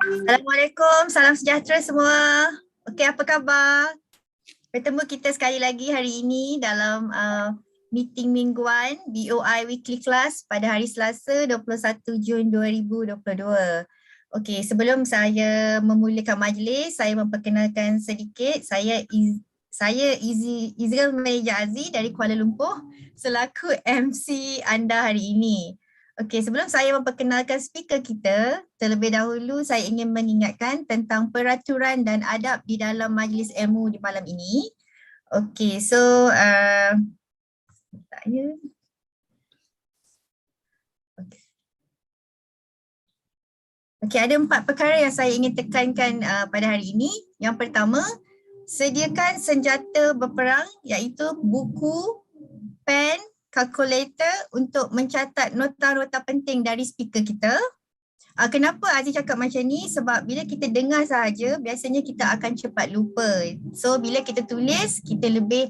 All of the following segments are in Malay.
Assalamualaikum, salam sejahtera semua. Okey, apa khabar? Bertemu kita sekali lagi hari ini dalam meeting mingguan BOI Weekly Class pada hari Selasa 21 Jun 2022. Okey, sebelum saya memulakan majlis, saya memperkenalkan sedikit. Saya Izil Manager Aziz dari Kuala Lumpur selaku MC anda hari ini. Okey, sebelum saya memperkenalkan speaker kita, terlebih dahulu saya ingin mengingatkan tentang peraturan dan adab di dalam majlis ilmu di malam ini. Okey, so Okey, ada 4 perkara yang saya ingin tekankan pada hari ini. Yang pertama, sediakan senjata berperang iaitu buku, pen, kalkulator untuk mencatat nota-nota penting dari speaker kita. Kenapa Aziz cakap macam ni? Sebab bila kita dengar sahaja, biasanya kita akan cepat lupa. So bila kita tulis, kita lebih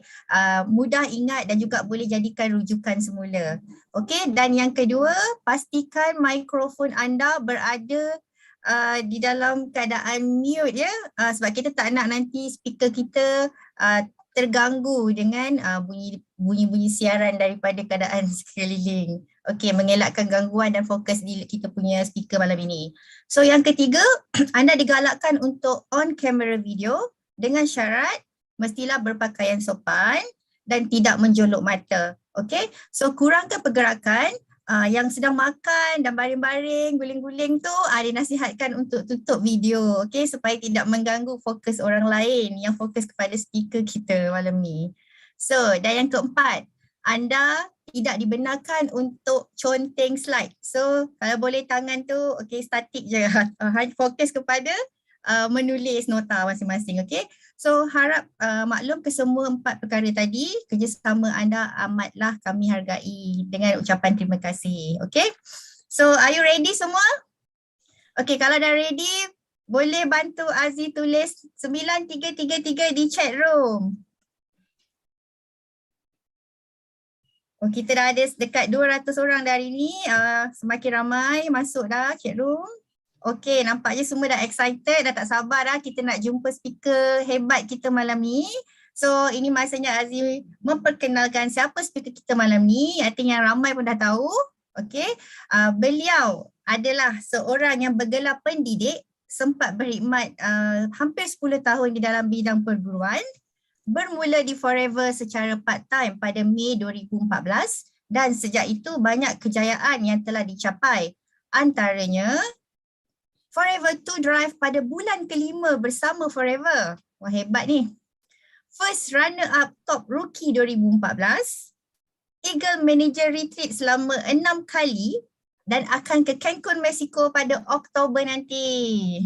mudah ingat dan juga boleh jadikan rujukan semula. Okey, dan yang kedua, pastikan mikrofon anda berada di dalam keadaan mute ya. Sebab kita tak nak nanti speaker kita terganggu dengan bunyi-bunyi siaran daripada keadaan sekeliling. Okey, mengelakkan gangguan dan fokus di kita punya speaker malam ini. So yang ketiga, anda digalakkan untuk on camera video dengan syarat mestilah berpakaian sopan dan tidak menjolok mata. Okey, so kurangkan pergerakan. Yang sedang makan dan baring-baring, guling-guling tu dinasihatkan untuk tutup video, okey, supaya tidak mengganggu fokus orang lain yang fokus kepada speaker kita malam ni. So, dan yang keempat, anda tidak dibenarkan untuk conteng slide. So, kalau boleh tangan tu okey statik je. Fokus kepada menulis nota masing-masing, okey. So, harap maklum kesemua 4 perkara tadi, kerjasama anda amatlah kami hargai dengan ucapan terima kasih, okey. So, are you ready semua? Okey, kalau dah ready, boleh bantu Aziz tulis 9333 di chat room. Oh, kita dah ada dekat 200 orang dari ni, semakin ramai masuk dah chat room. Okey, nampaknya semua dah excited, dah tak sabar dah kita nak jumpa speaker hebat kita malam ni. So, ini masanya Aziz memperkenalkan siapa speaker kita malam ni. I think yang ramai pun dah tahu. Okey, beliau adalah seorang yang bergelar pendidik, sempat berkhidmat hampir 10 tahun di dalam bidang perguruan. Bermula di Forever secara part-time pada Mei 2014 dan sejak itu banyak kejayaan yang telah dicapai. Antaranya, Forever 2 Drive pada bulan kelima bersama Forever. Wah, hebat ni. First runner-up top rookie 2014. Eagle Manager Retreat selama 6 kali dan akan ke Cancun, Mexico pada Oktober nanti.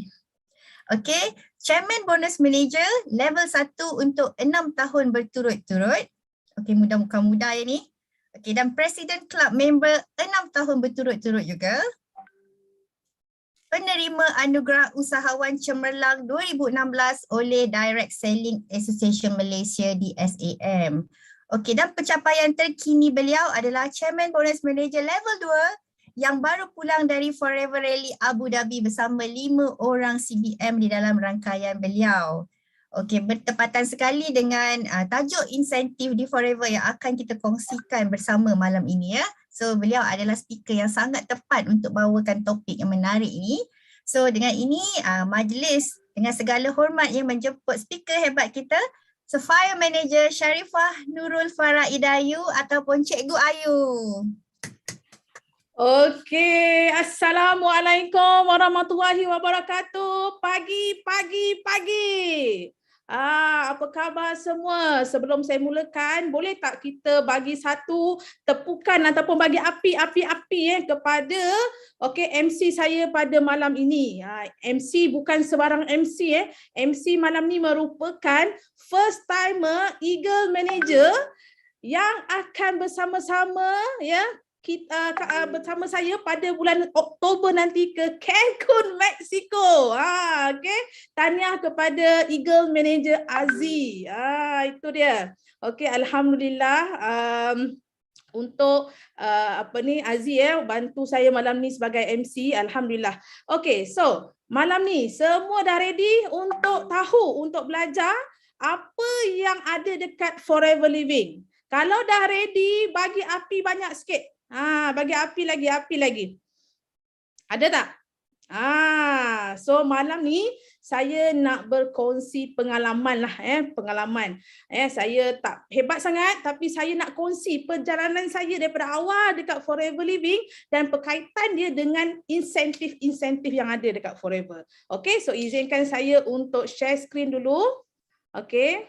Okey, Chairman Bonus Manager level 1 untuk 6 tahun berturut-turut. Okey, muka muda ya ni. Okey, dan President Club member 6 tahun berturut-turut juga. Penerima Anugerah Usahawan Cemerlang 2016 oleh Direct Selling Association Malaysia DSAM. Okey, dan pencapaian terkini beliau adalah Chairman Bonus Manager level 2 yang baru pulang dari Forever Rally Abu Dhabi bersama 5 orang CBM di dalam rangkaian beliau. Okey, bertepatan sekali dengan tajuk insentif di Forever yang akan kita kongsikan bersama malam ini ya. So, beliau adalah speaker yang sangat tepat untuk bawakan topik yang menarik ini. So, dengan ini majlis dengan segala hormat yang menjemput speaker hebat kita, Fire Manager Sharifah Nurul Farah Idayu ataupun Cikgu Ayu. Okey, Assalamualaikum warahmatullahi wabarakatuh. Pagi. Apa khabar semua? Sebelum saya mulakan, boleh tak kita bagi satu tepukan ataupun bagi api kepada MC saya pada malam ini. MC bukan sebarang MC MC malam ni merupakan first timer Eagle Manager yang akan bersama-sama kita bersama saya pada bulan Oktober nanti ke Cancun, Mexico. Okey. Tahniah kepada Eagle Manager Aziz. Itu dia. Okey, alhamdulillah. Untuk Aziz bantu saya malam ni sebagai MC, alhamdulillah. Okey, so Malam ni semua dah ready untuk tahu, untuk belajar apa yang ada dekat Forever Living. Kalau dah ready, bagi api banyak sikit. Bagi api lagi. Ada tak? So malam ni saya nak berkongsi pengalaman lah, pengalaman. Saya tak hebat sangat tapi saya nak kongsi perjalanan saya daripada awal dekat Forever Living dan berkaitan dia dengan insentif-insentif yang ada dekat Forever. Okay, so izinkan saya untuk share screen dulu. Okay.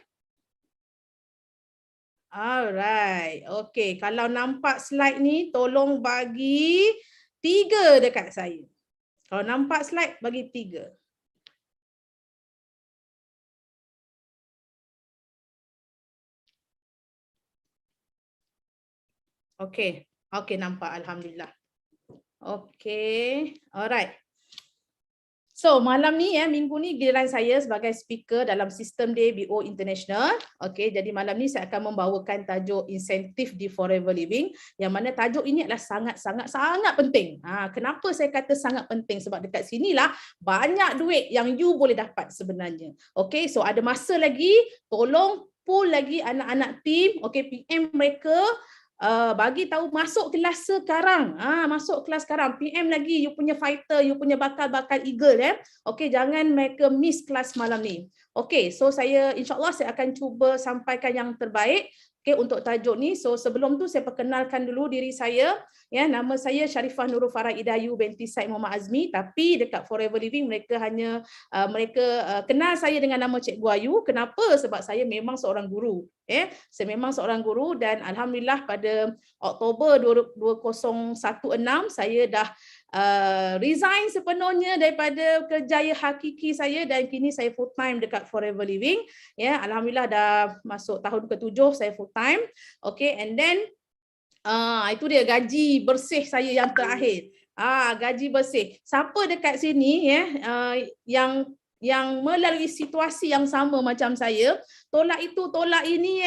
Alright. Okay, kalau nampak slide ni tolong bagi 3 dekat saya. Kalau nampak slide, bagi 3. Okey. Okey, nampak. Alhamdulillah. Okey. Alright. So, malam ni minggu ni giliran saya sebagai speaker dalam System Day BO International. Okey, jadi malam ni saya akan membawakan tajuk insentif di Forever Living, yang mana tajuk ini adalah sangat penting. Kenapa saya kata sangat penting? Sebab dekat sinilah banyak duit yang you boleh dapat sebenarnya. Okey, so ada masa lagi, tolong pull lagi anak-anak team, okey, PM mereka. Bagi tahu masuk kelas sekarang. Masuk kelas sekarang. PM lagi you punya fighter, you punya bakal eagle Okey, jangan mereka miss kelas malam ni. Okey, so saya insya-Allah saya akan cuba sampaikan yang terbaik untuk tajuk ni. So sebelum tu saya perkenalkan dulu diri saya. Nama saya Sharifah Nurul Farah Idayu binti Said Muhammad Azmi, tapi dekat Forever Living mereka hanya kenal saya dengan nama Cikgu Ayu. Kenapa? Sebab saya memang seorang guru. Saya memang seorang guru dan alhamdulillah pada Oktober 2016 saya dah resign sepenuhnya daripada kerjaya hakiki saya dan kini saya full time dekat Forever Living. Alhamdulillah dah masuk tahun ke-7 saya full time. Okay, and then itu dia gaji bersih saya yang terakhir. Gaji bersih. Siapa dekat sini yang melalui situasi yang sama macam saya, tolak itu, tolak ini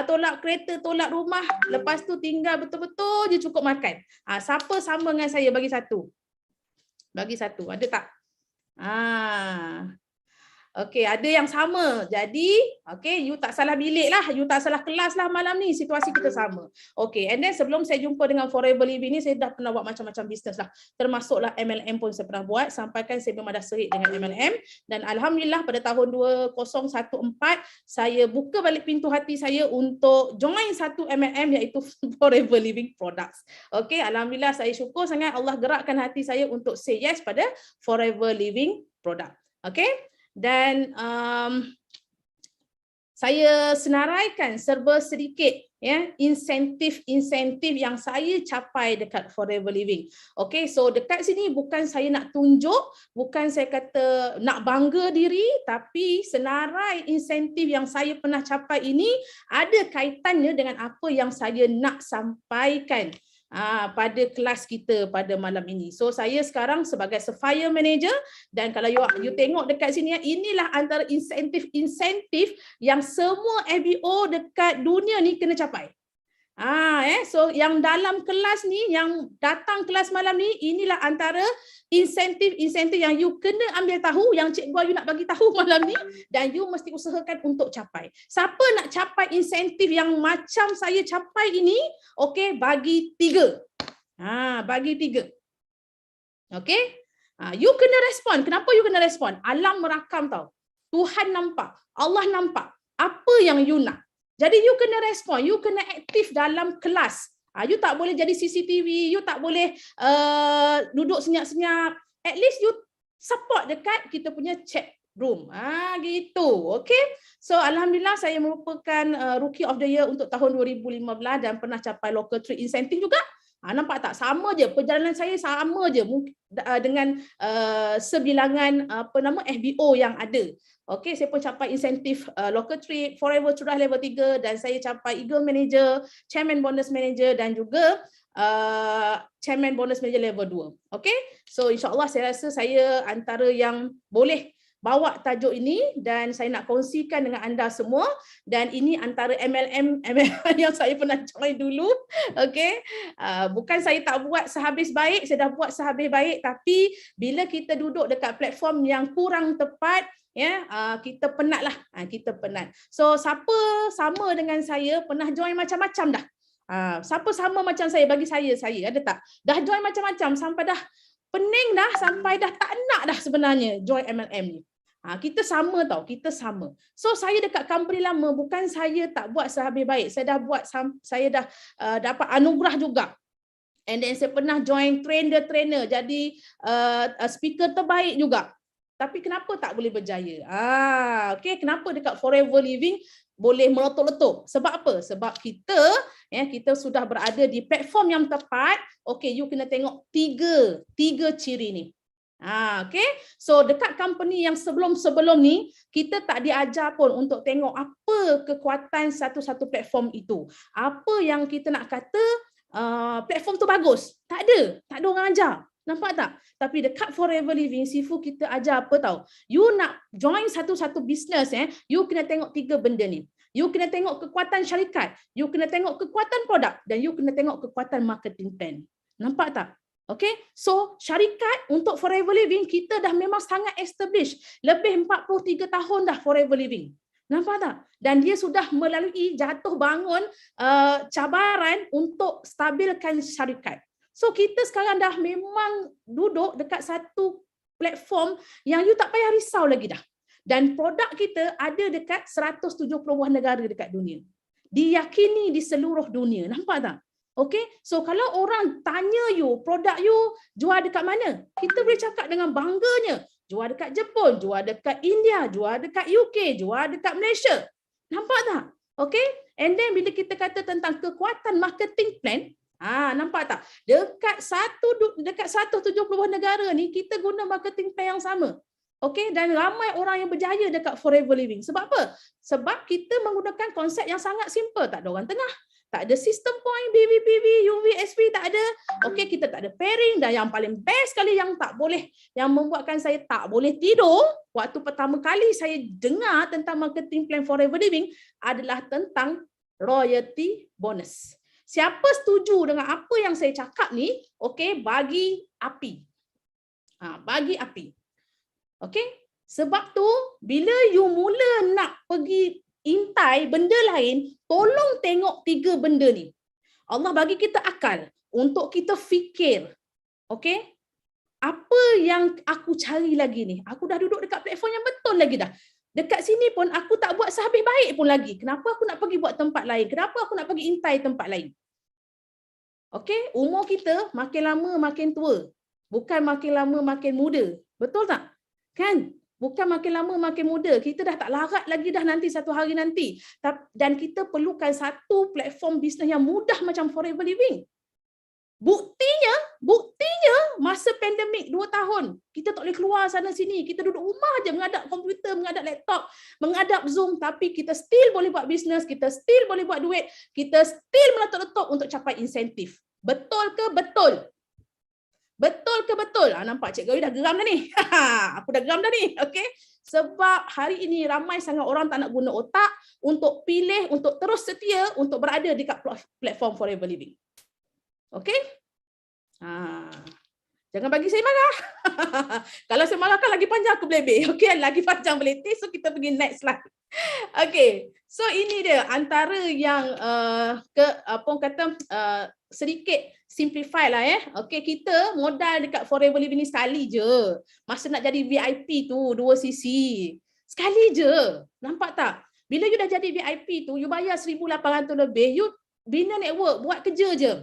tolak kereta, tolak rumah, lepas tu tinggal betul-betul je cukup makan. Siapa sama dengan saya? Bagi satu. Bagi satu. Ada tak? Okey, ada yang sama. Jadi, okey, you tak salah bilik lah, you tak salah kelas lah malam ni. Situasi kita sama. Okey, and then sebelum saya jumpa dengan Forever Living ni, saya dah pernah buat macam-macam bisnes lah. Termasuklah MLM pun saya pernah buat, sampaikan saya memang dah serik dengan MLM. Dan alhamdulillah pada tahun 2014, saya buka balik pintu hati saya untuk join satu MLM iaitu Forever Living Products. Okey, alhamdulillah saya syukur sangat Allah gerakkan hati saya untuk say yes pada Forever Living Product. Okey. Dan saya senaraikan serba sedikit insentif yang saya capai dekat Forever Living. Okay, so dekat sini bukan saya nak tunjuk, bukan saya kata nak bangga diri, tapi senarai insentif yang saya pernah capai ini ada kaitannya dengan apa yang saya nak sampaikan pada kelas kita pada malam ini. So saya sekarang sebagai Sapphire Manager, dan kalau you tengok dekat sini inilah antara insentif yang semua FBO dekat dunia ni kena capai. So yang dalam kelas ni, yang datang kelas malam ni, inilah antara insentif yang you kena ambil tahu, yang Cikgu Ayu nak bagi tahu malam ni, dan you mesti usahakan untuk capai. Siapa nak capai insentif yang macam saya capai ini? Okey, bagi 3. Bagi 3. Okey? You kena respon. Kenapa you kena respon? Alam merakam tau. Tuhan nampak, Allah nampak apa yang you nak. Jadi you kena respon, you kena aktif dalam kelas. You tak boleh jadi CCTV, you tak boleh duduk senyap-senyap. At least you support dekat kita punya chat room. Gitu. Okay. So alhamdulillah saya merupakan Rookie of the Year untuk tahun 2015 dan pernah capai local trade incentive juga. Nampak tak? Sama je. Perjalanan saya sama je dengan sebilangan FBO yang ada. Okey, saya pun capai insentif local trade, Forever Curah level 3, dan saya capai Eagle Manager, Chairman Bonus Manager, dan juga Chairman Bonus Manager level 2. Okey, so insyaAllah saya rasa saya antara yang boleh bawa tajuk ini dan saya nak kongsikan dengan anda semua, dan ini antara MLM yang saya pernah join dulu. Okey, bukan saya tak buat sehabis baik, saya dah buat sehabis baik, tapi bila kita duduk dekat platform yang kurang tepat, ya, kita penat lah, kita penat. So siapa sama dengan saya pernah join macam-macam dah. Siapa sama macam saya, bagi saya ada tak? Dah join macam-macam sampai dah pening dah, sampai dah tak nak dah sebenarnya join MLM ni. Kita sama tau, kita sama. So saya dekat company lama, bukan saya tak buat sehabis baik, saya dah buat, saya dah dapat anugerah juga. And then saya pernah join trainer, jadi speaker terbaik juga. Tapi kenapa tak boleh berjaya? Okay, kenapa dekat Forever Living boleh meletup-letup? Sebab apa? Sebab kita sudah berada di platform yang tepat. Okay, you kena tengok tiga ciri ni. Okay, so dekat company yang sebelum ni, kita tak diajar pun untuk tengok apa kekuatan satu-satu platform itu. Apa yang kita nak kata platform tu bagus. Tak ada orang ajar. Nampak tak? Tapi dekat Forever Living, Sifu kita ajar apa tahu? You nak join satu-satu business, you kena tengok 3 benda ni. You kena tengok kekuatan syarikat, you kena tengok kekuatan produk, dan you kena tengok kekuatan marketing plan. Nampak tak? Okay, so syarikat untuk Forever Living kita dah memang sangat established. Lebih 43 tahun dah Forever Living. Nampak tak? Dan dia sudah melalui jatuh bangun cabaran untuk stabilkan syarikat. So kita sekarang dah memang duduk dekat satu platform yang you tak payah risau lagi dah. Dan produk kita ada dekat 170 buah negara dekat dunia. Diyakini di seluruh dunia. Nampak tak? Okay, so kalau orang tanya you, produk you jual dekat mana? Kita boleh cakap dengan bangganya. Jual dekat Jepun, jual dekat India, jual dekat UK, jual dekat Malaysia. Nampak tak? Okay, and then bila kita kata tentang kekuatan marketing plan, nampak tak? Dekat 170 negara ni kita guna marketing plan yang sama. Okey, dan ramai orang yang berjaya dekat Forever Living. Sebab apa? Sebab kita menggunakan konsep yang sangat simple. Tak ada orang tengah. Tak ada sistem point, BBPV, UVSP, tak ada. Okey, kita tak ada pairing, dan yang paling best sekali yang membuatkan saya tak boleh tidur waktu pertama kali saya dengar tentang marketing plan Forever Living adalah tentang royalty bonus. Siapa setuju dengan apa yang saya cakap ni, okey, bagi api. Bagi api. Okey? Sebab tu bila you mula nak pergi intai benda lain, tolong tengok 3 benda ni. Allah bagi kita akal untuk kita fikir. Okey? Apa yang aku cari lagi ni? Aku dah duduk dekat platform yang betul lagi dah. Dekat sini pun aku tak buat sehabis baik pun lagi. Kenapa aku nak pergi buat tempat lain? Kenapa aku nak pergi intai tempat lain? Okey, umur kita makin lama makin tua. Bukan makin lama makin muda. Betul tak? Kan? Bukan makin lama makin muda. Kita dah tak larat lagi dah nanti satu hari nanti. Dan kita perlukan satu platform bisnes yang mudah macam Forever Living. Buktinya masa pandemik 2 tahun, kita tak boleh keluar sana sini. Kita duduk rumah je menghadap komputer, menghadap laptop, menghadap Zoom, tapi kita still boleh buat bisnes, kita still boleh buat duit, kita still meletup-letup untuk capai insentif. Betul ke betul? Betul ke betul? Nampak Cik Gawi dah geram dah ni. Aku dah geram dah ni. Okay? Sebab hari ini ramai sangat orang tak nak guna otak untuk pilih, untuk terus setia, untuk berada di platform Forever Living. Okay? Jangan bagi saya marah. Kalau saya marah kan lagi panjang aku belebih. Okay, lagi panjang beletih. So kita pergi next slide. Okay, so ini dia antara yang sedikit simplify lah Okay, kita modal dekat Forever Living ni sekali je. Masa nak jadi VIP tu 2 sisi. Sekali je. Nampak tak? Bila you dah jadi VIP tu, you bayar 1,800 lebih, you bina network, buat kerja je.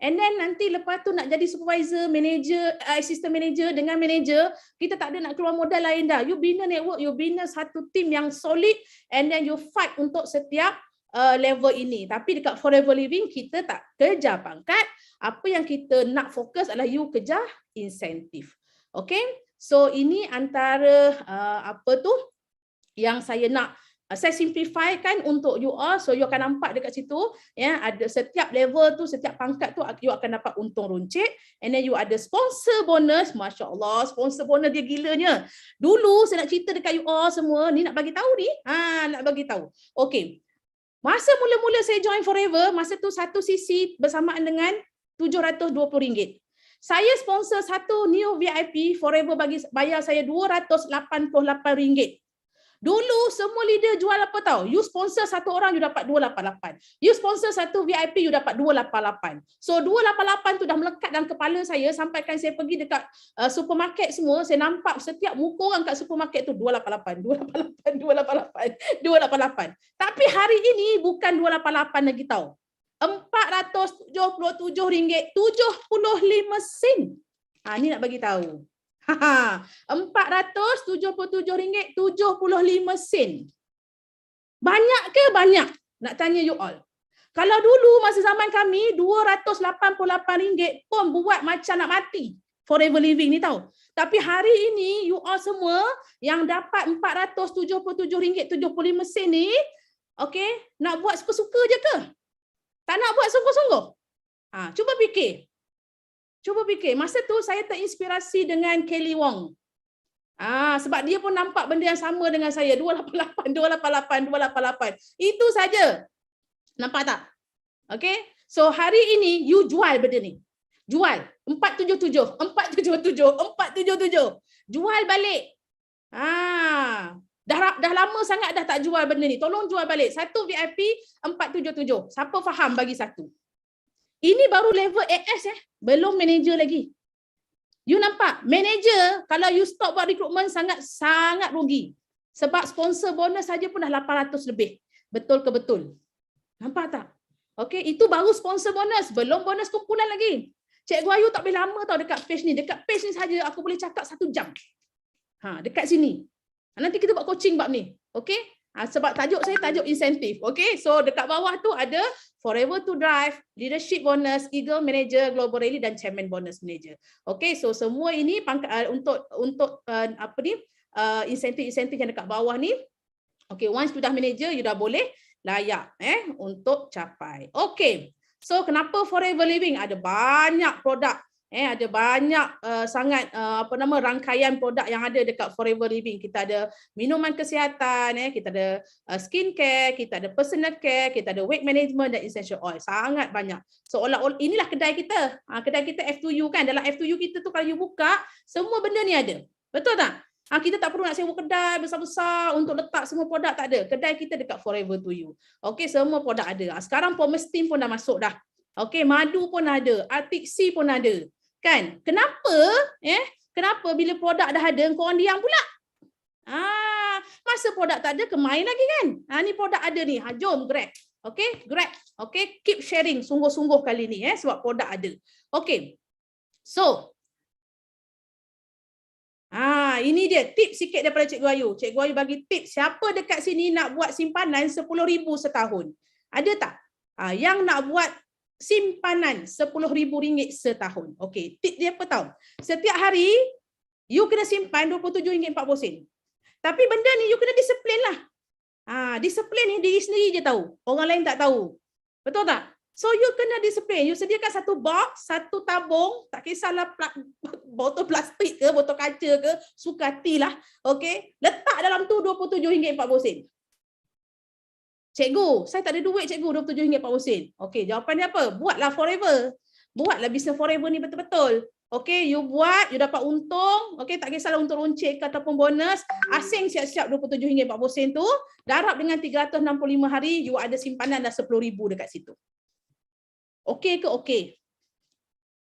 And then nanti lepas tu nak jadi supervisor, manager, assistant manager dengan manager, kita tak ada nak keluar modal lain dah. You bina network, you bina satu team yang solid, and then you fight untuk setiap level ini. Tapi dekat Forever Living kita tak kejar pangkat. Apa yang kita nak fokus adalah you kejar insentif. Okay? So ini antara yang saya nak Saya simplifykan untuk you all, so you akan nampak dekat situ, ya, ada setiap level tu, setiap pangkat tu you akan dapat untung runcit, and then you ada sponsor bonus. Masya Allah, sponsor bonus dia gilanya. Dulu saya nak cerita dekat you all semua, ni nak bagi tahu ni, nak bagi tahu. Okay, masa mula-mula saya join Forever, masa tu satu sisi bersamaan dengan RM720. Saya sponsor satu new VIP, Forever bayar saya RM288. Dulu semua leader jual apa tahu? You sponsor satu orang, you dapat 288. You sponsor satu VIP, you dapat 288. So 288 tu dah melekat dalam kepala saya sampaikan saya pergi dekat supermarket semua, saya nampak setiap muka orang kat supermarket tu 288, 288, 288. Tapi hari ini bukan 288 lagi tahu. RM477.75. Ni nak bagi tahu. RM477.75. Banyak ke banyak? Nak tanya you all. Kalau dulu masa zaman kami RM288 pun buat macam nak mati. Forever Living ni tahu. Tapi hari ini you all semua yang dapat RM477.75 ni, okey, nak buat suka-suka je ke? Tak nak buat sungguh-sungguh? Cuba fikir. Cuba fikir, masa tu saya terinspirasi dengan Kelly Wong. Sebab dia pun nampak benda yang sama dengan saya, 288, 288, 288. Itu saja. Nampak tak? Okay? So hari ini you jual benda ni. Jual 477, 477, 477. Jual balik. Dah lama sangat dah tak jual benda ni. Tolong jual balik. Satu VIP 477. Siapa faham bagi satu? Ini baru level AS belum manager lagi. You nampak, manager kalau you stop buat recruitment sangat rugi. Sebab sponsor bonus saja pun dah 800 lebih. Betul ke betul? Nampak tak? Okey, itu baru sponsor bonus, belum bonus kumpulan lagi. Cikgu Ayu tak boleh lama tau dekat page ni. Dekat page ni saja aku boleh cakap 1 jam. Dekat sini. Nanti kita buat coaching bab ni. Okey? Sebab tajuk saya tajuk insentif. Okay, so dekat bawah tu ada Forever to Drive, Leadership Bonus, Eagle Manager, Global Rally dan Chairman Bonus Manager. Okay, so semua ini untuk insentif-insentif yang dekat bawah ni. Okay, once you dah manager, you dah boleh layak untuk capai. Okay, so kenapa Forever Living? Ada banyak produk. Ada banyak sangat rangkaian produk yang ada dekat Forever Living. Kita ada minuman kesihatan, kita ada skincare, kita ada personal care, kita ada weight management dan essential oil. Sangat banyak. Seolah-olah inilah kedai kita. Kedai kita F2U kan. Dalam F2U kita tu kalau you buka, semua benda ni ada. Betul tak? Kita tak perlu nak sewa kedai besar-besar untuk letak semua produk, tak ada. Kedai kita dekat Forever to You. Okey, semua produk ada. Sekarang Pomestin pun dah masuk dah. Okey, madu pun ada, Arctic Sea pun ada. Kan? Kenapa? Kenapa bila produk dah ada, korang diam pula? Masa produk tak ada, kemain lagi kan? Ni produk ada ni. Jom grab. Okay? Grab. Okay? Keep sharing sungguh-sungguh kali ni. Sebab produk ada. Okay. So, ini dia tips sikit daripada Cikgu Ayu. Cikgu Ayu bagi tips. Siapa dekat sini nak buat simpanan 10,000 setahun? Ada tak? Yang nak buat simpanan RM10,000 setahun. Okey, tip dia apa tahu? Setiap hari you kena simpan RM27.40. Tapi benda ni you kena disiplin lah. Disiplin ni diri sendiri je tahu. Orang lain tak tahu. Betul tak? So you kena disiplin. You sediakan satu box, satu tabung, tak kisahlah botol plastik ke, botol kaca ke, sukatilah. Okey, letak dalam tu RM27.40. Cikgu, saya tak ada duit cikgu, RM27.40. Okey, jawapan dia apa? Buatlah Forever. Buatlah bisnes Forever ni betul-betul. Okey, you buat, you dapat untung. Okey, tak kisahlah untung runcit ke ataupun bonus. Asing siap-siap RM27.40 tu. Darab dengan 365 hari, you ada simpanan dah RM10,000 dekat situ. Okey ke okey?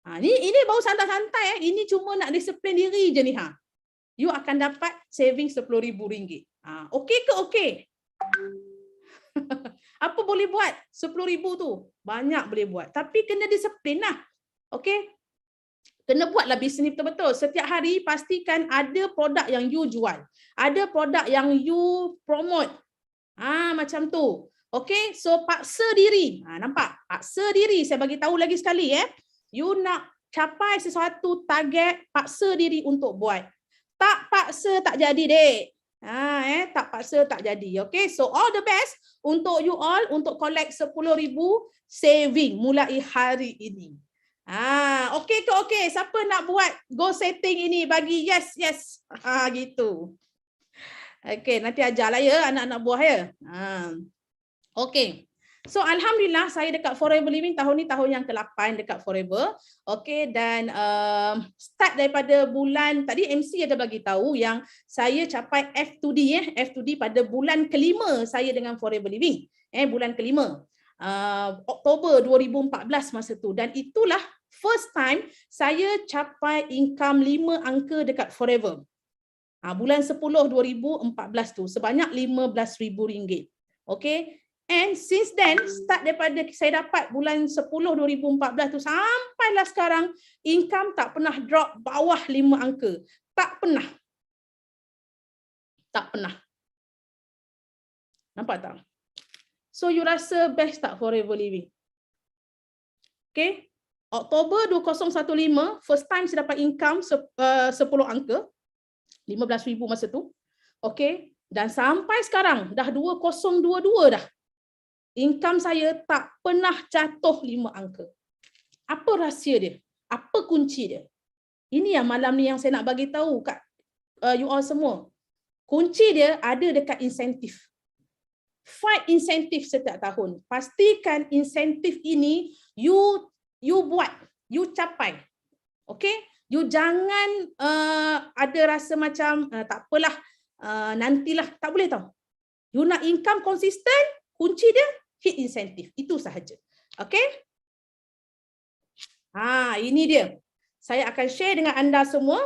Ini baru santai-santai. Ini cuma nak disiplin diri je ni. You akan dapat saving RM10,000. Okey ke okey? Apa boleh buat? RM10,000 tu. Banyak boleh buat. Tapi kena disiplin lah. Okey? Kena buatlah bisnes betul-betul. Setiap hari pastikan ada produk yang you jual. Ada produk yang you promote. Macam tu. Okey? So, paksa diri. Nampak? Paksa diri. Saya bagi tahu lagi sekali. You nak capai sesuatu target, paksa diri untuk buat. Tak paksa tak jadi, dek. Tak paksa tak jadi. Okay, so all the best untuk you all untuk collect 10,000 saving mulai hari ini. Okay ke okay? Siapa nak buat goal setting ini? Bagi yes. Gitu. Okay, nanti ajarlah ya anak-anak buah ya. Okay. So alhamdulillah saya dekat Forever Living tahun ni tahun yang ke-8 dekat Forever. Okay, dan start daripada bulan tadi MC ada bagi tahu yang saya capai F2D F2D pada bulan ke-5 saya dengan Forever Living. Bulan ke-5. Oktober 2014 masa tu, dan itulah first time saya capai income 5 angka dekat Forever. Bulan 10 2014 tu sebanyak RM15,000. Okay. And since then, start daripada saya dapat bulan 10 2014 tu sampailah sekarang, income tak pernah drop bawah 5 angka. Tak pernah. Nampak tak? So you rasa best tak Forever Living? Okay. Oktober 2015, first time saya dapat income 10 angka. 15,000 masa tu. Okay. Dan sampai sekarang dah 2022 dah. Income saya tak pernah jatuh 5 angka. Apa rahsia dia? Apa kunci dia? Ini yang malam ni yang saya nak bagi tahu kat you all semua. Kunci dia ada dekat insentif. Fight insentif setiap tahun. Pastikan insentif ini you buat, you capai. Okay? You jangan ada rasa macam tak apalah, nantilah. Tak boleh tau. You nak income konsisten, kunci dia hit insentif. Itu sahaja. Okay? Ini dia. Saya akan share dengan anda semua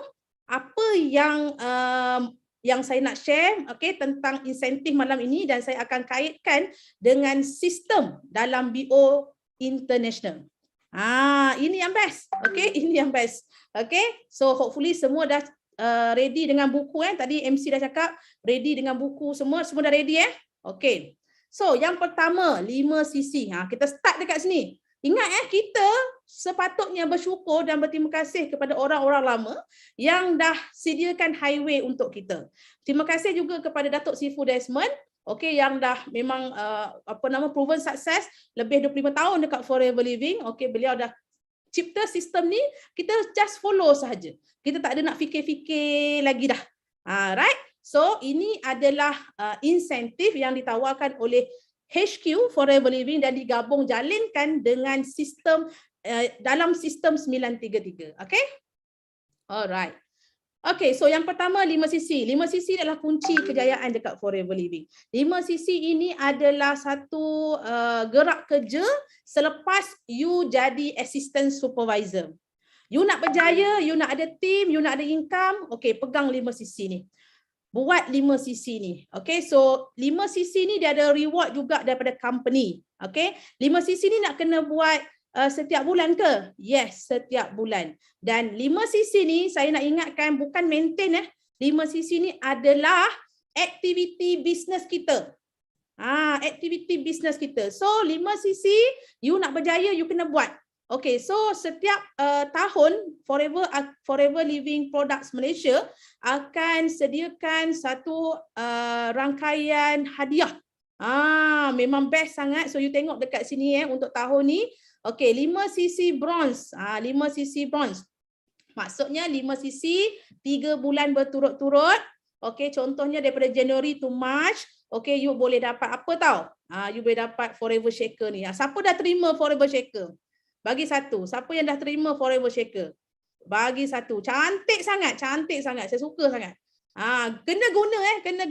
apa yang saya nak share, okay, tentang insentif malam ini, dan saya akan kaitkan dengan sistem dalam BO International. Ini yang best. Okay, ini yang best. Okay, so hopefully semua dah ready dengan buku. Tadi MC dah cakap ready dengan buku semua dah ready. Okay. So, yang pertama, 5cc. Kita start dekat sini. Ingat kita sepatutnya bersyukur dan berterima kasih kepada orang-orang lama yang dah sediakan highway untuk kita. Terima kasih juga kepada Datuk Sifu Desmond, okay, yang dah memang proven sukses lebih 25 tahun dekat Forever Living. Okay, beliau dah cipta sistem ni, kita just follow sahaja. Kita tak ada nak fikir-fikir lagi dah. Right? So, ini adalah insentif yang ditawarkan oleh HQ Forever Living dan digabung jalinkan dengan sistem dalam sistem 933. Okay? Alright. Okay, so yang pertama 5cc. 5cc adalah kunci kejayaan dekat Forever Living. 5cc ini adalah satu gerak kerja selepas you jadi assistant supervisor. You nak berjaya, you nak ada team, you nak ada income, okay, pegang 5cc ni. Buat 5cc ni. Okay, so 5cc ni dia ada reward juga daripada company. Okay, 5cc ni nak kena buat setiap bulan ke? Yes, setiap bulan. Dan 5cc ni saya nak ingatkan bukan maintain 5cc ni adalah aktiviti bisnes kita. Aktiviti bisnes kita. So 5cc you nak berjaya, you kena buat. Okay, so setiap tahun Forever Living Products Malaysia akan sediakan satu rangkaian hadiah. Memang best sangat. So you tengok dekat sini untuk tahun ni. Okay, 5cc bronze. 5cc bronze. Maksudnya 5cc 3 bulan berturut-turut. Okay, contohnya daripada January to March. Okay, you boleh dapat apa tau? You boleh dapat Forever Shaker ni. Siapa dah terima Forever Shaker? Bagi satu. Siapa yang dah terima Forever Shaker? Bagi satu. Cantik sangat, cantik sangat. Saya suka sangat. Kena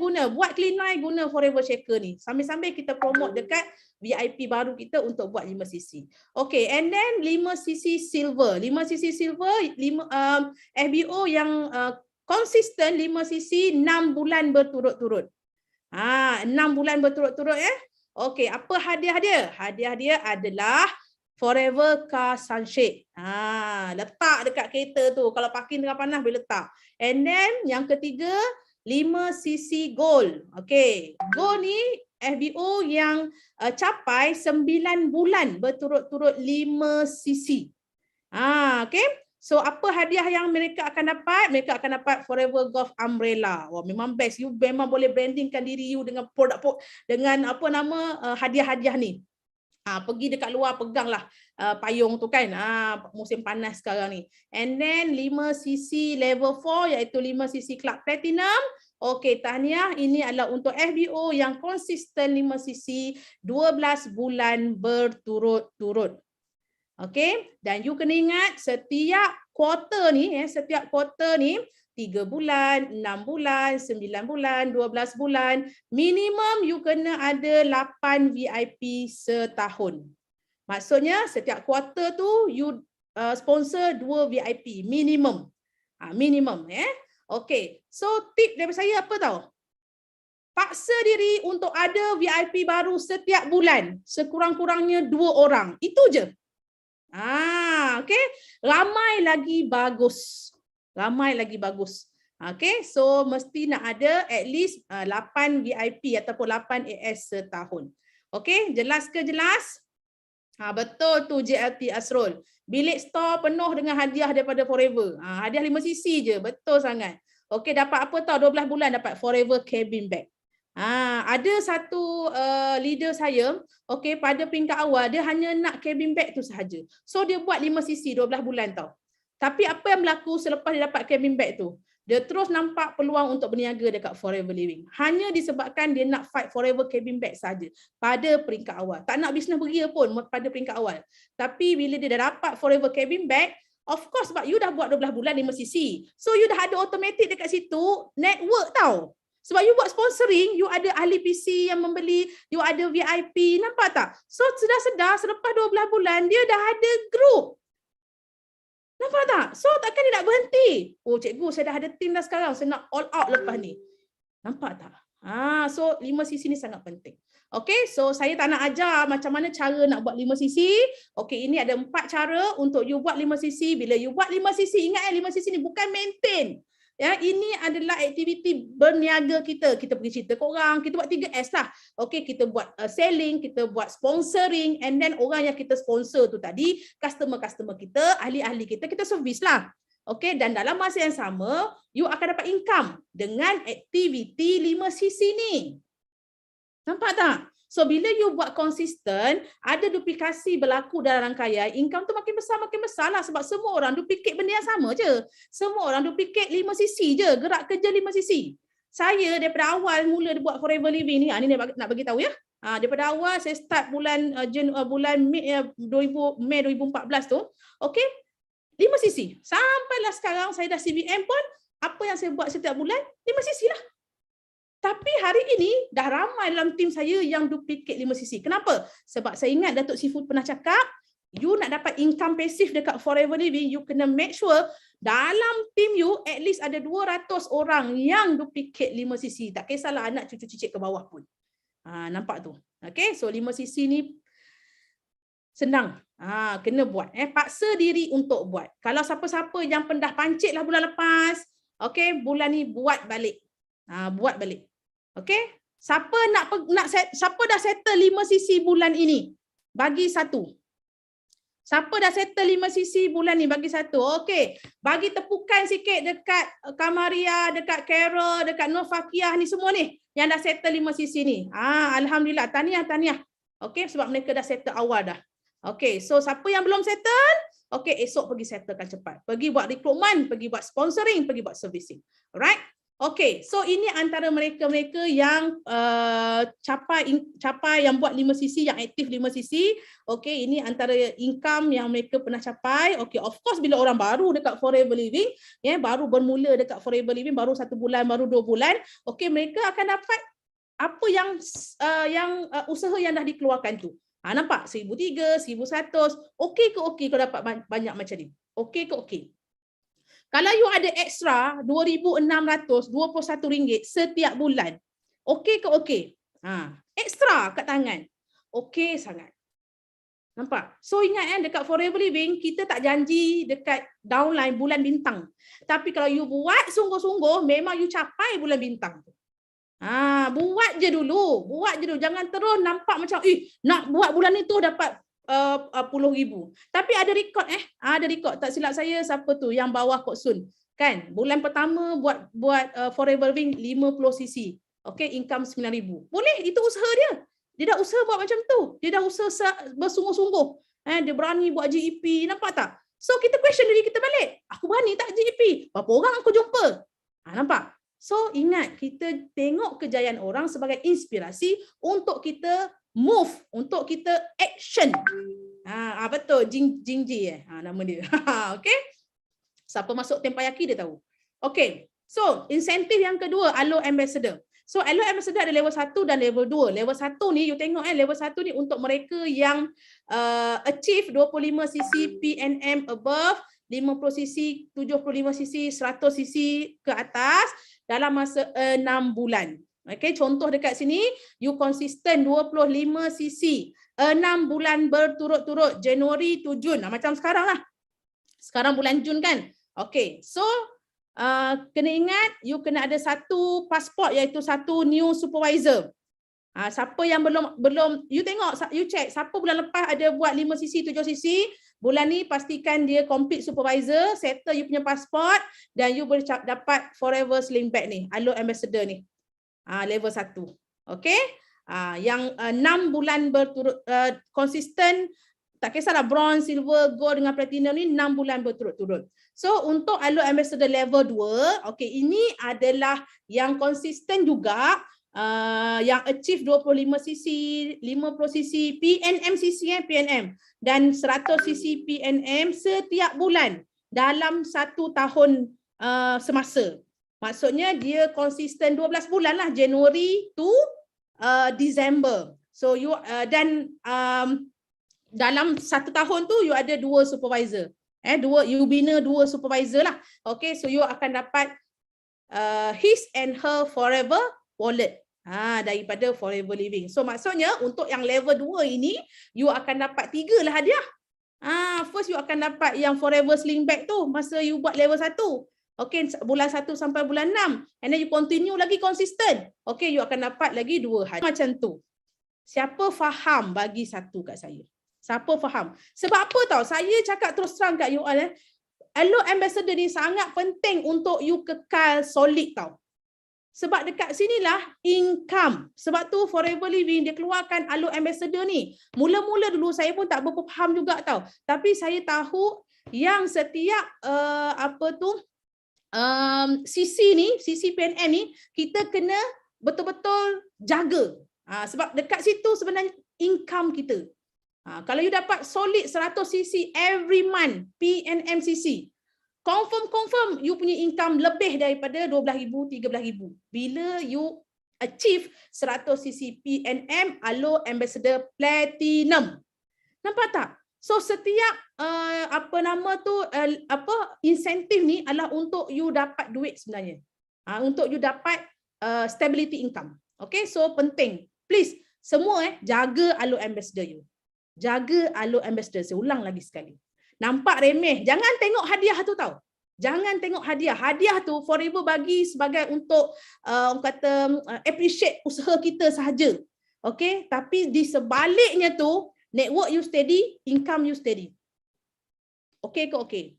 guna. Buat clean line, guna Forever Shaker ni. Sambil-sambil kita promote dekat VIP baru kita untuk buat 5cc. Okay, and then 5cc silver. 5cc silver, FBO yang konsisten 5cc 6 bulan berturut-turut. 6 bulan berturut-turut Okay, apa hadiah dia? Hadiah dia adalah Forever Car Sunshade. Letak dekat kereta tu. Kalau parking tengah panas boleh letak. And then yang ketiga 5cc gold. Okay, gold ni FBO yang capai 9 bulan berturut-turut 5cc. Okay. So apa hadiah yang mereka akan dapat? Mereka akan dapat Forever Golf Umbrella. Wah, memang best. You memang boleh brandingkan diri you dengan produk dengan apa nama hadiah-hadiah ni. Pergi dekat luar peganglah payung tu kan. Musim panas sekarang ni. And then 5cc level 4 iaitu 5cc Club Platinum. Okey, tahniah, ini adalah untuk FBO yang konsisten 5cc 12 bulan berturut-turut. Okey, dan you kena ingat setiap kuarter ni 3 bulan, 6 bulan, 9 bulan, 12 bulan, minimum you kena ada 8 VIP setahun. Maksudnya setiap kuarter tu you sponsor 2 VIP minimum. Minimum Okey. So tip daripada saya apa tahu? Paksa diri untuk ada VIP baru setiap bulan, sekurang-kurangnya 2 orang. Itu je. Okey. Ramai lagi bagus. Okay, so mesti nak ada at least 8 VIP ataupun 8 AS setahun. Okay, jelas ke jelas? Betul tu JLT Asrul. Bilik store penuh dengan hadiah daripada Forever. Hadiah 5cc je, betul sangat. Okay, dapat apa tahu 12 bulan dapat Forever cabin bag. Ada satu leader saya, okay, pada peringkat awal dia hanya nak cabin bag tu sahaja. So dia buat 5cc 12 bulan tau. Tapi apa yang berlaku selepas dia dapat cabin bag tu? Dia terus nampak peluang untuk berniaga dekat Forever Living. Hanya disebabkan dia nak fight Forever cabin bag saja pada peringkat awal. Tak nak bisnes beria pun pada peringkat awal. Tapi bila dia dah dapat Forever cabin bag, of course sebab you dah buat 12 bulan 5cc. So you dah ada automatic dekat situ network tau. Sebab you buat sponsoring, you ada ahli PC yang membeli, you ada VIP, nampak tak? So sedar-sedar selepas 12 bulan dia dah ada group. Nampak tak? So takkan dia nak berhenti. Oh cikgu, saya dah ada team dah sekarang. Saya nak all out lepas ni. Nampak tak? So 5cc ni sangat penting. Okay, so saya tak nak ajar macam mana cara nak buat 5cc. Okay, ini ada 4 cara untuk you buat 5cc. Bila you buat 5cc, ingat 5cc ni bukan maintain. Ya, ini adalah aktiviti berniaga kita. Kita pergi cerita ke orang, kita buat 3S lah. Okey, kita buat selling, kita buat sponsoring, and then orang yang kita sponsor tu tadi, customer-customer kita, ahli-ahli kita servis lah. Okey, dan dalam masa yang sama, you akan dapat income dengan aktiviti 5cc ni. Nampak tak? So bila you buat konsisten, ada duplikasi berlaku dalam rangkaian, income tu makin besar lah sebab semua orang duplicate benda yang sama je. Semua orang duplicate 5cc je, gerak kerja 5cc. Saya daripada awal mula buat Forever Living ni, ni nak bagi tahu ya. Daripada awal saya start bulan Mei 2014 tu, okey, 5cc. Sampailah sekarang saya dah CVM pun, apa yang saya buat setiap bulan, 5cc lah. Tapi hari ini dah ramai dalam tim saya yang duplicate 5cc. Kenapa? Sebab saya ingat Datuk Sifu pernah cakap, you nak dapat income pasif dekat Forever Living, you kena make sure dalam tim you at least ada 200 orang yang duplicate 5cc. Tak kisahlah anak cucu cicit ke bawah pun. Nampak tu. Okay, so 5cc ni senang. Kena buat. Paksa diri untuk buat. Kalau siapa-siapa yang pendah pancit lah bulan lepas, okay, bulan ni buat balik. Buat balik. Okey? Siapa siapa dah settle 5cc bulan ini? Bagi 1. Siapa dah settle 5cc bulan ni? Bagi 1. Okey. Bagi tepukan sikit dekat Kamaria, dekat Carol, dekat Nofakiah ni semua ni yang dah settle 5cc ni. Alhamdulillah. Tahniah. Okey, sebab mereka dah settle awal dah. Okey, so siapa yang belum settle? Okey, esok pergi settlekan cepat. Pergi buat recruitment, pergi buat sponsoring, pergi buat servicing. Alright? Okay, so ini antara mereka-mereka yang capai yang buat 5cc, yang aktif 5cc. Okay, ini antara income yang mereka pernah capai. Okay, of course bila orang baru dekat Forever Living, baru bermula dekat Forever Living, baru 1 bulan, baru 2 bulan, okay, mereka akan dapat apa yang usaha yang dah dikeluarkan tu. Nampak? 1,300, 1,100. Okey ke okey kalau dapat banyak macam ni? Okey ke okey? Kalau you ada extra RM2,621 setiap bulan, okey ke okey? Extra kat tangan. Okey sangat. Nampak? So ingat dekat Forever Living, kita tak janji dekat downline bulan bintang. Tapi kalau you buat sungguh-sungguh, memang you capai bulan bintang tu. Buat je dulu. Jangan terus nampak macam, nak buat bulan ni tu dapat 10,000. Tapi ada rekod ada rekod, tak silap saya siapa tu yang bawah Kok Sun. Kan? Bulan pertama buat Forever Living 50 cc. Okey, income 9,000. Boleh, itu usaha dia. Dia dah usaha buat macam tu. Dia dah usaha bersungguh-sungguh. Dia berani buat GEP, nampak tak? So kita question diri kita balik. Aku berani tak GEP? Berapa orang aku jumpa? Nampak? So ingat, kita tengok kejayaan orang sebagai inspirasi untuk kita move, untuk kita action. Betul, Jingji nama dia. Okey. Siapa masuk Tempayaki dia tahu. Okey. So, insentif yang kedua, Alo Ambassador. So, Alo Ambassador ada level 1 dan level 2. Level 1 ni, you tengok level 1 ni untuk mereka yang achieve 25cc PNM above, 50cc, 75cc, 100cc ke atas dalam masa 6 bulan. Okey, contoh dekat sini, you konsisten 25cc 6 bulan berturut-turut, Januari to Jun. Macam sekarang lah. Sekarang bulan Jun kan. Okey, so kena ingat, you kena ada satu pasport, iaitu satu new supervisor. Siapa yang belum, you tengok, you check, siapa bulan lepas ada buat 5cc, 7cc, bulan ni pastikan dia complete supervisor, settle you punya pasport, dan you boleh dapat Forever Sling Bag ni, Alo Ambassador ni. Level 1. Okey? Yang 6 bulan berturut konsisten, tak kisahlah bronze, silver, gold dengan platinum ni 6 bulan berturut-turut. So untuk Alo Ambassador level 2, okey, ini adalah yang konsisten juga, yang achieve 25cc, 50cc PNM-cc PNM dan 100cc PNM setiap bulan dalam 1 tahun semasa. Maksudnya dia konsisten 12 bulan lah, Januari to December. So you dan dalam 1 tahun tu you ada 2 supervisor. You bina 2 supervisor lah. Okay, so you akan dapat his and her forever wallet daripada Forever Living. So maksudnya untuk yang level 2 ini you akan dapat 3 lah hadiah. First you akan dapat yang Forever Sling Bag tu masa you buat level 1. Okay, bulan 1 sampai bulan 6. And then you continue lagi konsisten. Okay, you akan dapat lagi 2 hadiah. Macam tu. Siapa faham bagi 1 kat saya? Siapa faham? Sebab apa tau? Saya cakap terus terang kat you all. Alo Ambassador ni sangat penting untuk you kekal solid tau. Sebab dekat sinilah income. Sebab tu Forever Living dia keluarkan Alo Ambassador ni. Mula-mula dulu saya pun tak berapa faham juga tau. Tapi saya tahu yang setiap CC ni, CC PNM ni, kita kena betul-betul jaga. Sebab dekat situ sebenarnya income kita. Kalau you dapat solid 100cc every month, PNM-cc, confirm you punya income lebih daripada 12,000, 13,000. Bila you achieve 100cc PNM Alo Ambassador Platinum. Nampak tak? So setiap insentif ni adalah untuk you dapat duit sebenarnya. Untuk you dapat stability income. Okay, so penting. Please, semua jaga Alo Ambassador you. Jaga Alo Ambassador. Saya ulang lagi sekali. Nampak remeh. Jangan tengok hadiah tu tau. Jangan tengok hadiah. Hadiah tu Forever bagi sebagai untuk appreciate usaha kita sahaja. Okay, tapi di sebaliknya tu, network you steady, income you steady. Okay ke okay?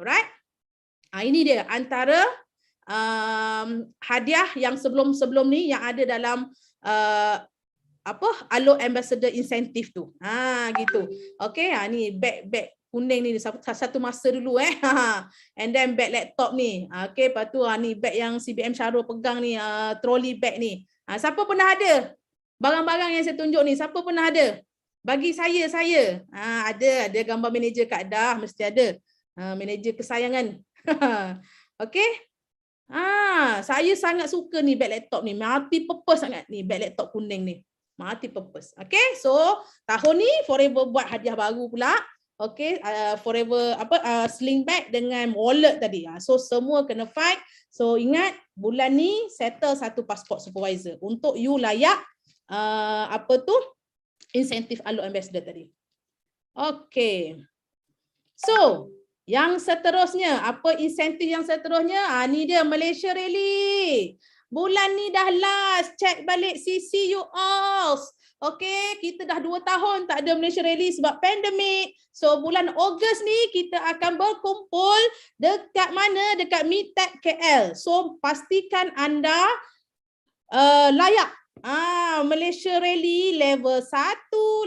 Alright? Ini dia antara hadiah yang sebelum-sebelum ni yang ada dalam Alo Ambassador insentif tu. Gitu. Okay, ni bag kuning ni satu masa dulu and then bag laptop ni. Okay, lepas tu ni bag yang CBM Syarul pegang ni, trolley bag ni. Siapa pernah ada? Barang-barang yang saya tunjuk ni, siapa pernah ada? Bagi saya. Ada gambar manager Kak Dah, mesti ada. Manager kesayangan. Okay. Saya sangat suka ni bag laptop ni. Mati purpose sangat ni bag laptop kuning ni. Mati purpose. Okay, so tahun ni Forever buat hadiah baru pula. Okay, Forever sling bag dengan wallet tadi. So semua kena fight. So ingat, bulan ni settle satu pasport supervisor untuk you layak insentif Alo Ambassador tadi. Okay. So yang seterusnya, apa insentif yang seterusnya? Ni dia Malaysia Rally. Bulan ni dah last, check balik CC you all. Okey, kita dah 2 tahun tak ada Malaysia Rally sebab pandemik. So bulan Ogos ni kita akan berkumpul dekat mana? Dekat MITEC KL. So pastikan anda layak. Malaysia Rally level 1,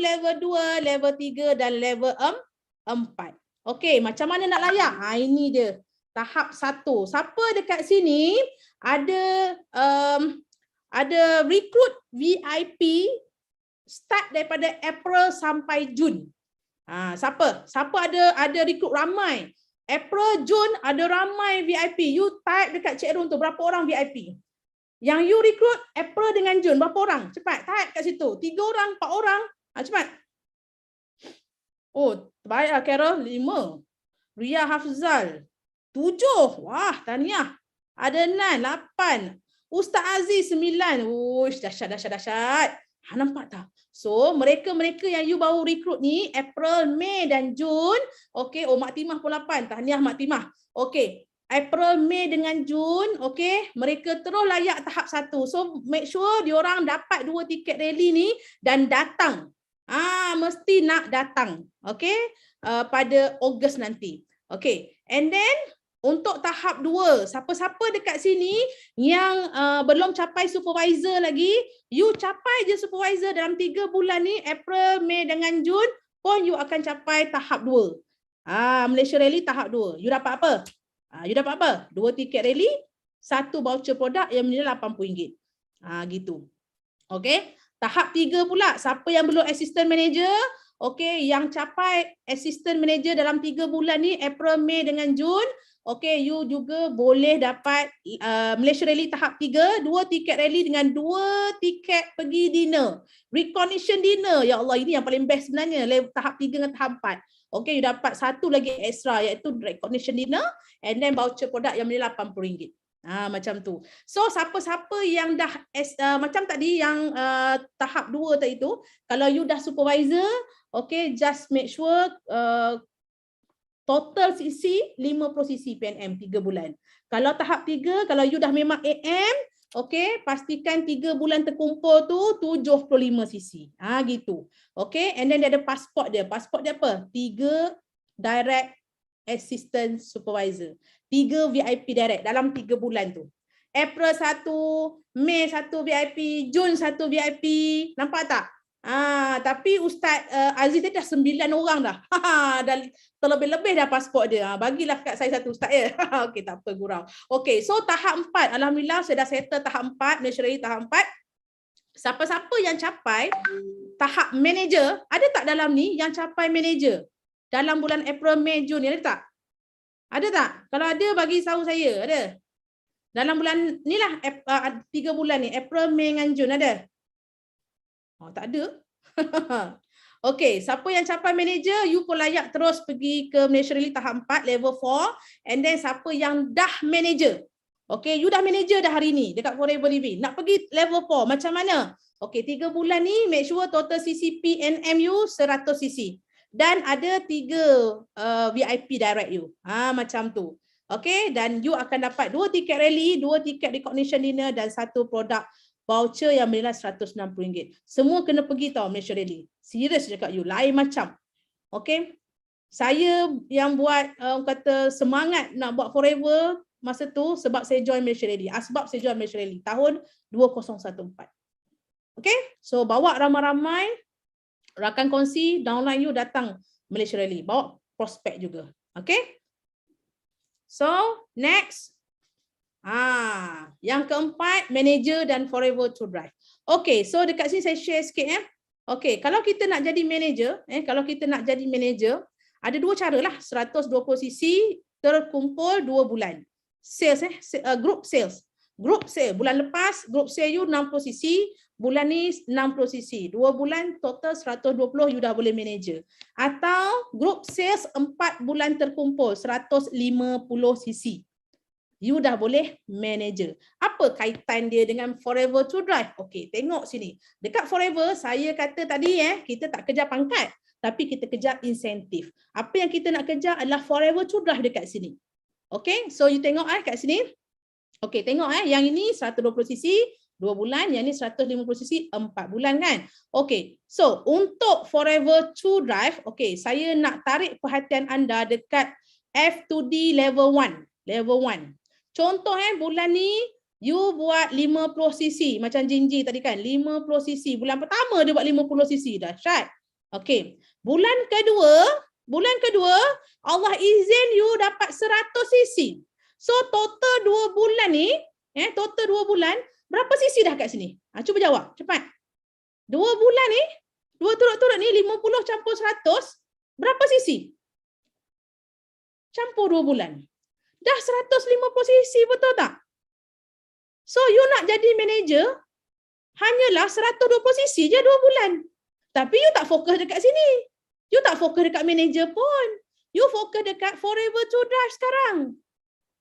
level 2, level 3 dan level 4. Okey, macam mana nak layak? Ini dia. Tahap 1. Siapa dekat sini ada recruit VIP start daripada April sampai Jun. Siapa? Siapa ada recruit ramai? April, Jun ada ramai VIP. You type dekat Cik Ron tu berapa orang VIP. Yang you recruit April dengan Jun berapa orang? Cepat type kat situ. 3 orang, 4 orang. Cepat. Oh, terbaiklah Carol 5. Ria Hafzal 7. Wah, tahniah. Ada 8. Ustaz Aziz 9. Uish, dahsyat. Nampak tak? So, mereka-mereka yang you baru recruit ni April, Mei dan Jun. Okey, Mak Timah pun 8. Tahniah Mak Timah. Okey. April, Mei dengan Jun, okey, mereka terus layak tahap 1. So make sure diorang dapat 2 tiket rally ni dan datang. Mesti nak datang. Okey, pada Ogos nanti. Okey. And then untuk tahap 2, siapa-siapa dekat sini yang belum capai supervisor lagi, you capai je supervisor dalam 3 bulan ni, April, Mei dengan Jun, pun you akan capai tahap 2. Malaysia Rally tahap 2. You dapat apa? You dapat apa? 2 tiket rally, 1 voucher produk yang bernilai RM80. Gitu. Okey. Tahap 3 pula, siapa yang belum assistant manager, okey, yang capai assistant manager dalam 3 bulan ni, April, Mei dengan Jun, okey, you juga boleh dapat Malaysia Rally tahap 3, 2 tiket rally dengan 2 tiket pergi dinner. Recognition dinner. Ya Allah, ini yang paling best sebenarnya, tahap 3 dengan tahap 4. Okey, you dapat 1 lagi extra iaitu recognition dinner and then voucher produk yang bernilai RM80. Macam tu. So siapa-siapa yang dah macam tadi yang tahap 2 tadi tu, kalau you dah supervisor, okey, just make sure total CC 50 CC PNM 3 bulan. Kalau tahap 3, kalau you dah memang AM, okey, pastikan 3 bulan terkumpul tu 75 CC. Gitu. Okey, and then dia ada pasport dia. Pasport dia apa? 3 direct assistant supervisor. 3 VIP direct dalam 3 bulan tu. April 1, Mei 1 VIP, Jun 1 VIP. Nampak tak? Tapi Ustaz Aziz tadi dah 9 orang dah. Dah terlebih-lebih dah pasport dia. Bagilah kat saya 1 Ustaz ya. Okey, tak apa, gurau. Okey, so tahap 4. Alhamdulillah saya dah settle tahap 4, Malaysia Rally tahap 4. Siapa-siapa yang capai tahap manager, ada tak dalam ni yang capai manager dalam bulan April, Mei, Jun, ada tak? Ada tak? Kalau ada, bagi tahu saya. Ada? Dalam bulan ni lah, 3 bulan ni, April, Mei dengan Jun, ada? Tak ada. Okey, siapa yang capai manager, you pun layak terus pergi ke Malaysia Rally tahap 4, level 4. And then siapa yang dah manager, okey, you dah manager dah hari ni dekat Forever Living, nak pergi level 4, macam mana? Okey, 3 bulan ni, make sure total CC PNM you 100 CC. Dan ada 3 VIP direct you. Macam tu. Okey, dan you akan dapat 2 tiket rally, 2 tiket recognition dinner dan 1 produk voucher yang bernilai RM160. Semua kena pergi tau Malaysia Rally. Serius cakap you, lain macam. Okey. Saya yang buat kata semangat nak buat forever masa tu sebab saya join Malaysia Rally. Sebab saya join Malaysia Rally tahun 2014. Okey. So bawa ramai-ramai, rakan kongsi, downline you datang Malaysia Rally. Bawa prospek juga. Okay. So, next. Yang keempat, manager dan forever to drive. Okay, so dekat sini saya share sikit. Okay, kalau kita nak jadi manager, ada 2 cara lah. 120 cc terkumpul 2 bulan. Sales, group sales. Group sale, bulan lepas, group sale you 60 cc, bulan ni 60 cc. 2 bulan total 120, you dah boleh manager. Atau group sales 4 bulan terkumpul 150 cc. You dah boleh manager. Apa kaitan dia dengan Forever to Drive? Okey, tengok sini. Dekat Forever, saya kata tadi kita tak kejar pangkat, tapi kita kejar insentif. Apa yang kita nak kejar adalah Forever to Drive dekat sini. Okey, so you tengok kat sini. Okey, tengok yang ini 120 cc, 2 bulan, yang ni 150cc 4 bulan kan. Okey, so untuk Forever True Drive, okey, saya nak tarik perhatian anda dekat F2D level 1. Level 1. Contoh bulan ni you buat 50cc macam Jinji tadi kan, 50cc. Bulan pertama dia buat 50cc, dahsyat. Okey, bulan kedua Allah izin you dapat 100cc. So total 2 bulan ni, total 2 bulan, berapa cc dah kat sini? Cuba jawab, cepat. 2 bulan ni, 2 turut-turut ni, 50 campur 100, berapa cc? Campur 2 bulan. Dah 150cc, betul tak? So you nak jadi manager, hanyalah 120cc je 2 bulan. Tapi you tak fokus dekat sini. You tak fokus dekat manager pun. You fokus dekat Forever True Drive sekarang.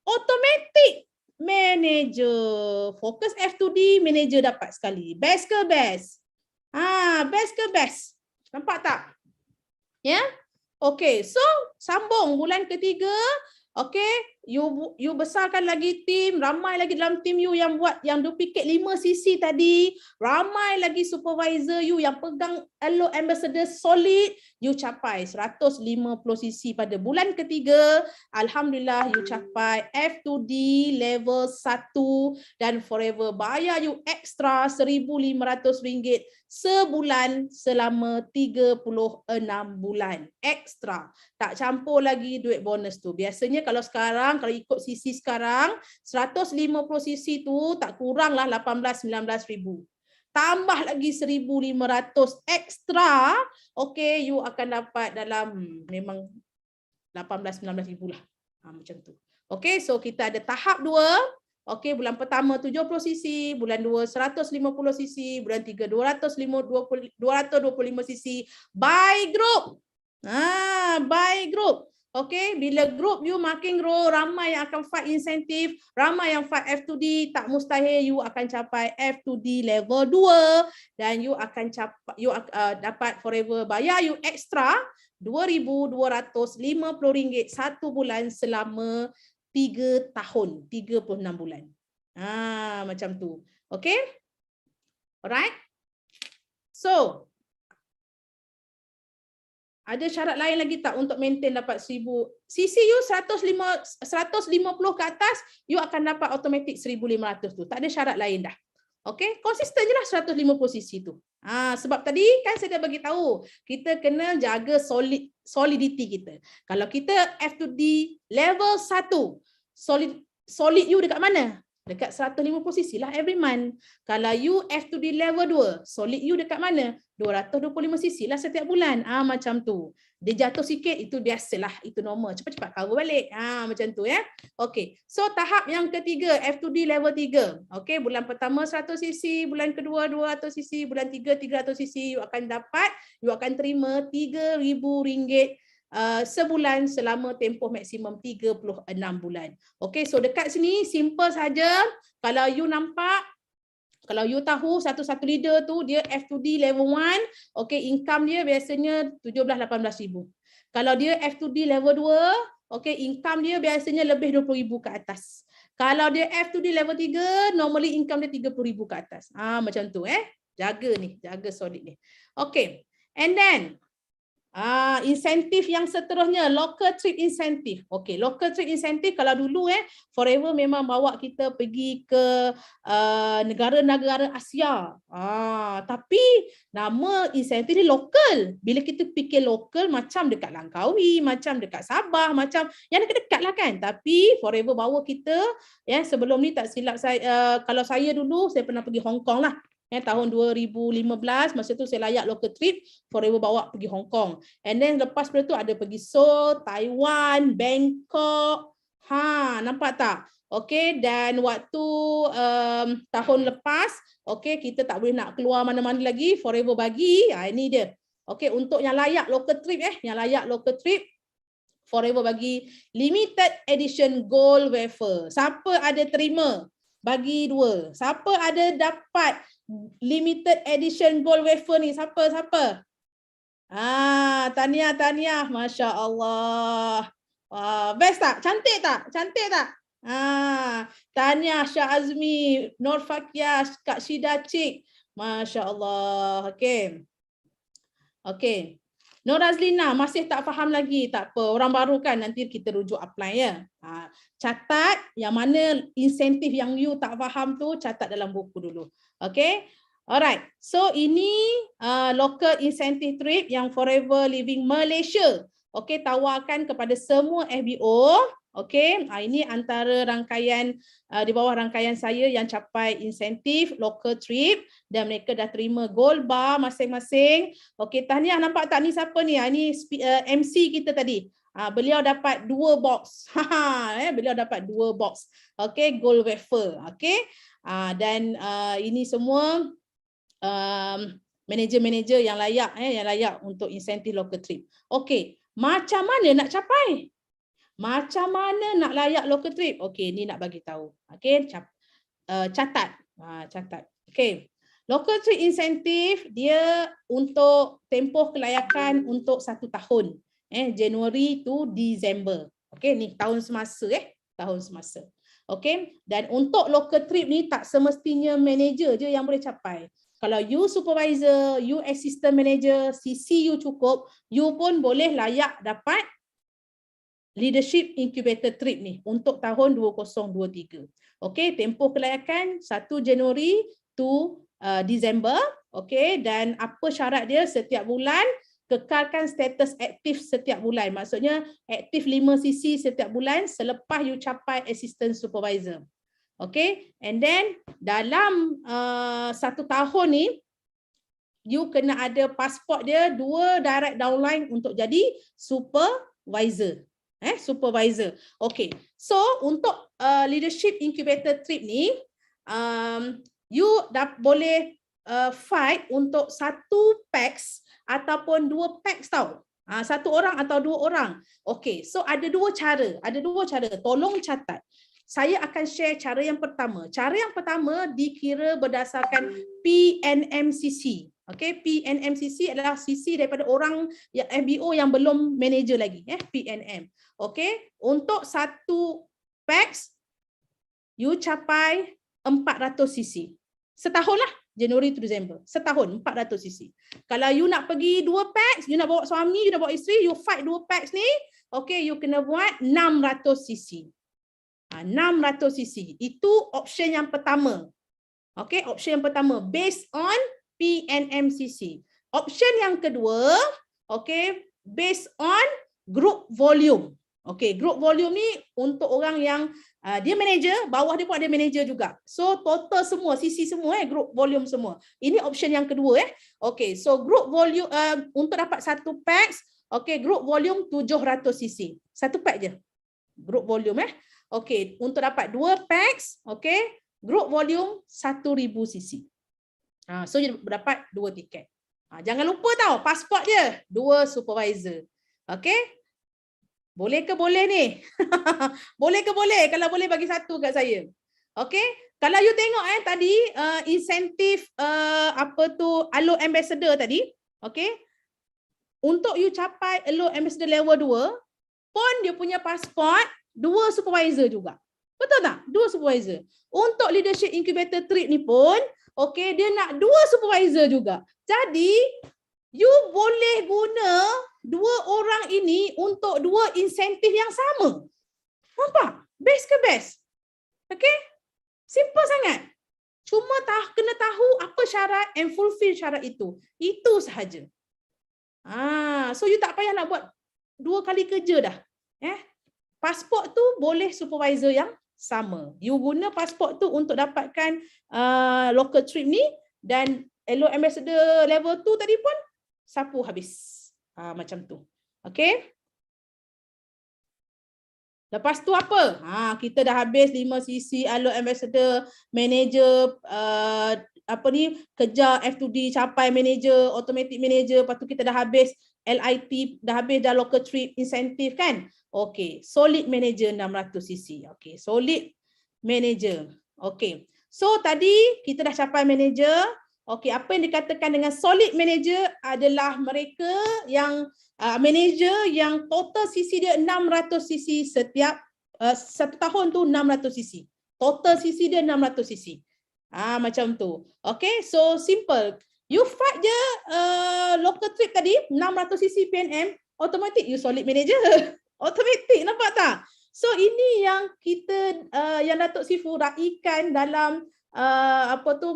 Automatic manager. Fokus F2D, manager dapat sekali. Best ke best? Best ke best? Nampak tak? Ya? Okay, so sambung bulan ketiga. Okay, you besarkan lagi tim, ramai lagi dalam tim you yang buat yang duplicate 5cc tadi, ramai lagi supervisor you yang pegang Elo Ambassador solid, you capai 150cc pada bulan ketiga. Alhamdulillah you capai F2D level 1 dan Forever bayar you extra RM1,500 sebulan selama 36 bulan. Extra. Tak campur lagi duit bonus tu. Biasanya kalau sekarang, kalau ikut CC sekarang, 150cc tu tak kurang lah 18-19 ribu. Tambah lagi 1,500 extra, okay, you akan dapat dalam memang 18-19 ribu lah. Macam tu. Okay, so kita ada tahap 2. Okay, bulan pertama 70cc, bulan 2 150cc, bulan 3 225cc by group. By group. Okay, bila group you makin grow, ramai yang akan fight insentif, ramai yang fight F2D, tak mustahil you akan capai F2D level 2 dan you akan capai, you dapat Forever bayar you extra RM2,250 satu bulan selama 3 tahun, 36 bulan. Macam tu. Okay? Alright? So, ada syarat lain lagi tak untuk maintain dapat 1000? CC you 150 ke atas, you akan dapat automatic 1,500 tu. Tak ada syarat lain dah. Okay? Konsisten je lah 150cc tu. Sebab tadi kan saya dah bagi tahu, kita kena jaga solidity kita. Kalau kita F2D level 1, solid you dekat mana? Dekat 150cc lah every month. Kalau you F2D level 2, solid you dekat mana? 225cc lah setiap bulan. Macam tu. Dia jatuh sikit, itu biasalah, itu normal. Cepat-cepat cover balik. Macam tu ya. Okey. So tahap yang ketiga, F2D level 3. Okey, bulan pertama 100cc, bulan kedua 200cc, bulan 3 300cc, you akan dapat, you akan terima RM3,000 sebulan selama tempoh maksimum 36 bulan. Okey, so dekat sini simple saja. Kalau you nampak, kalau you tahu satu-satu leader tu dia F2D level 1, okey, income dia biasanya 17-18 ribu. Kalau dia F2D level 2, okey, income dia biasanya lebih 20 ribu ke atas. Kalau dia F2D level 3, normally income dia 30 ribu ke atas. Macam tu Jaga ni, jaga solid ni. Okey. And then insentif yang seterusnya, local trip insentif. Okey, local trip insentif kalau dulu Forever memang bawa kita pergi ke negara-negara Asia. Tapi nama insentif ni lokal. Bila kita fikir lokal, macam dekat Langkawi, macam dekat Sabah, macam yang dekat-dekat lah kan. Tapi Forever bawa kita, sebelum ni tak silap saya, kalau saya dulu saya pernah pergi Hong Kong lah. Tahun 2015, masa tu saya layak local trip, Forever bawa pergi Hong Kong. And then lepas tu ada pergi Seoul, Taiwan, Bangkok. Nampak tak? Okey, dan waktu tahun lepas, okey, kita tak boleh nak keluar mana-mana lagi, Forever bagi, ini dia. Okey, untuk yang layak local trip yang layak local trip, Forever bagi limited edition gold wafer. Siapa ada terima? Bagi 2. Siapa ada dapat limited edition gold wafer ni? Siapa? Tahniah. Masya Allah. Best tak? Cantik tak? Tahniah Syah Azmi, Nur Fakiah, Kak Syida Cik. Masya Allah. Okey. Okey. Nur Azlina masih tak faham lagi, tak apa. Orang baru kan, nanti kita rujuk apply ya. Catat yang mana insentif yang you tak faham tu, catat dalam buku dulu. Okey. Alright. So ini local incentive trip yang Forever Living Malaysia. Okey, tawarkan kepada semua FBO. Okey, ini antara rangkaian di bawah rangkaian saya yang capai insentif local trip dan mereka dah terima gold bar masing-masing. Okey, tahniah, nampak tak ni siapa ni? Ini MC kita tadi. Beliau dapat 2 box. Beliau dapat 2 box. Okey, gold wafer. Okey. Dan ini semua manager-manager yang layak untuk insentif local trip. Okey, macam mana nak capai? Macam mana nak layak local trip? Okey, ni nak bagi tahu. Okey, catat. Catat. Okey. Local trip insentif dia untuk tempoh kelayakan untuk 1 tahun. Januari to Disember. Okey, ni tahun semasa tahun semasa. Okey, dan untuk local trip ni tak semestinya manager je yang boleh capai. Kalau you supervisor, you assistant manager, CC you cukup, you pun boleh layak dapat leadership incubator trip ni untuk tahun 2023. Okey, tempoh kelayakan 1 Januari to Disember. Okey, dan apa syarat dia? Setiap bulan kekalkan status aktif setiap bulan. Maksudnya aktif 5 CC setiap bulan selepas you capai assistant supervisor. Okay, and then dalam 1 tahun ni, you kena ada pasport dia 2 direct downline untuk jadi supervisor. Supervisor. Okay, so untuk leadership incubator trip ni, you dah boleh fight untuk 1 packs ataupun 2 packs tau. 1 orang atau 2 orang. Okay, so ada 2 cara. Ada 2 cara. Tolong catat. Saya akan share cara yang pertama. Cara yang pertama dikira berdasarkan PNMCC. Okay, PNMCC adalah CC daripada orang yang FBO yang belum manager lagi. PNM. Okay, untuk 1 packs, you capai 400 CC. Setahun lah, Januari to December. Setahun, 400 CC. Kalau you nak pergi 2 packs, you nak bawa suami, you nak bawa isteri, you fight 2 packs ni, okay, you kena buat 600 CC. 600 cc. Itu option yang pertama. Okay, option yang pertama based on PNMCC. Option yang kedua, okay, based on group volume. Okay, group volume ni untuk orang yang dia manager, bawah dia pun ada manager juga. So total semua, CC semua group volume semua. Ini option yang kedua Okay, so group volume untuk dapat 1 packs, okay, group volume 700 cc. 1 pack je. Group volume Okey, untuk dapat 2 packs, okey, group volume 1000 cc. So you dapat 2 tiket. Jangan lupa tau, pasport je 2 supervisor. Okey? Boleh ke boleh ni? Boleh ke boleh? Kalau boleh bagi 1 kat saya. Okey? Kalau you tengok tadi insentif Alo Ambassador tadi, okey? Untuk you capai Alo Ambassador level 2, pun dia punya pasport 2 supervisor juga. Betul tak? 2 supervisor. Untuk leadership incubator trip ni pun, okay, dia nak 2 supervisor juga. Jadi, you boleh guna 2 orang ini untuk 2 insentif yang sama. Nampak? Best ke best? Okay? Simple sangat. Cuma kena tahu apa syarat and fulfill syarat itu. Itu sahaja. So you tak payah nak buat 2 kali kerja dah. Pasport tu boleh supervisor yang sama. You guna pasport tu untuk dapatkan local trip ni, dan Alo Ambassador level 2 tadi pun sapu habis. Macam tu. Okay. Lepas tu apa? Kita dah habis 5 CC Alo Ambassador, manager, kejar F2D, capai manager, automatic manager, lepas tu kita dah habis LIT, dah habis dah local trip insentif kan? Okay, solid manager 600 cc. Okay, solid manager. Okay, so tadi kita dah capai manager. Okay, apa yang dikatakan dengan solid manager adalah mereka yang manager yang total cc dia 600 cc setiap satu tahun tu 600 cc. Total cc dia 600 cc. Macam tu. Okay, so simple. You fight je local trip tadi 600 cc PNM, automatic you solid manager. Automatic, nampak tak? So ini yang kita yang Datuk Sifu raikan dalam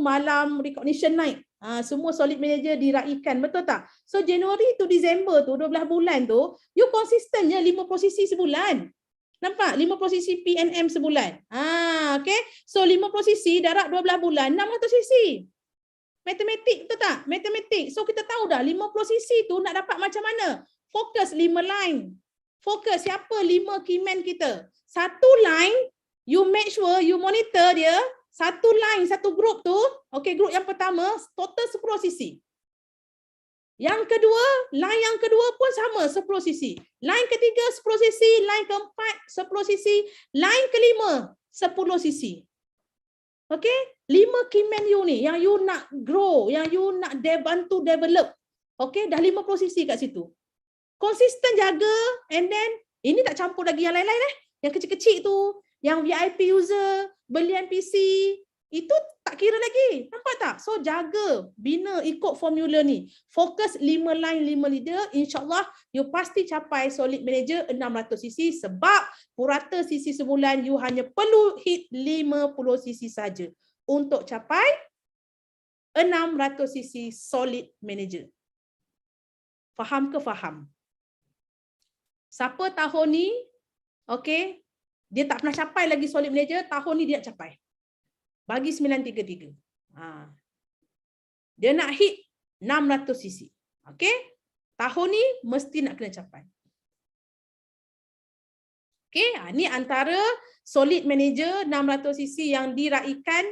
malam recognition night. Semua solid manager diraikan, betul tak? So Januari to Disember tu 12 bulan tu you konsisten je 5 posisi sebulan. Nampak? 5 posisi PNM sebulan. Okay. So 5 posisi darab 12 bulan 600 cc. Matematik, betul tak? Matematik. So kita tahu dah 5 posisi tu nak dapat macam mana? Fokus 5 line. Fokus siapa 5 key man kita. Satu line you make sure you monitor dia. Satu line, satu group tu. Okay, group yang pertama total 10 cc. Yang kedua, line yang kedua pun sama 10 cc. Line ketiga 10 cc, line keempat 10 cc, line kelima 10 cc. Okay, 5 key man you ni yang you nak grow, yang you nak bantu develop. Okay, dah 50 cc kat situ. Konsisten jaga, and then ini tak campur lagi yang lain-lain Yang kecil-kecil tu, yang VIP user, belian PC, itu tak kira lagi. Nampak tak? So jaga, bina, ikut formula ni. Fokus 5 line, 5 leader, insyaAllah you pasti capai solid manager 600 cc sebab purata cc sebulan you hanya perlu hit 50 cc saja untuk capai 600 cc solid manager. Faham ke faham? Siapa tahun ni, okay, dia tak pernah capai lagi solid manager, tahun ni dia nak capai. Bagi 933. Dia nak hit 600 cc. Okay? Tahun ni mesti nak kena capai. Okay? Ni antara solid manager 600 cc yang diraikan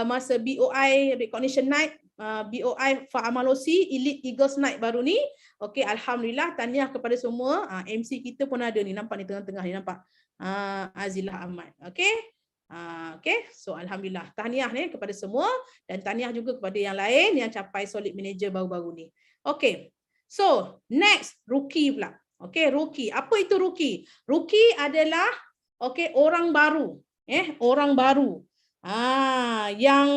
masa BOI Recognition Night, BOI Fa'amalosi Elite Eagles Night baru ni. Okay, alhamdulillah, tahniah kepada semua. MC kita pun ada ni, nampak ni tengah-tengah ni, nampak. Azilah Ahmad. Okay? Okay, so alhamdulillah, tahniah ni kepada semua dan tahniah juga kepada yang lain yang capai solid manager baru-baru ni. Okay, so next rookie pula. Okay, rookie. Apa itu rookie? Rookie adalah orang baru. Orang baru. Yang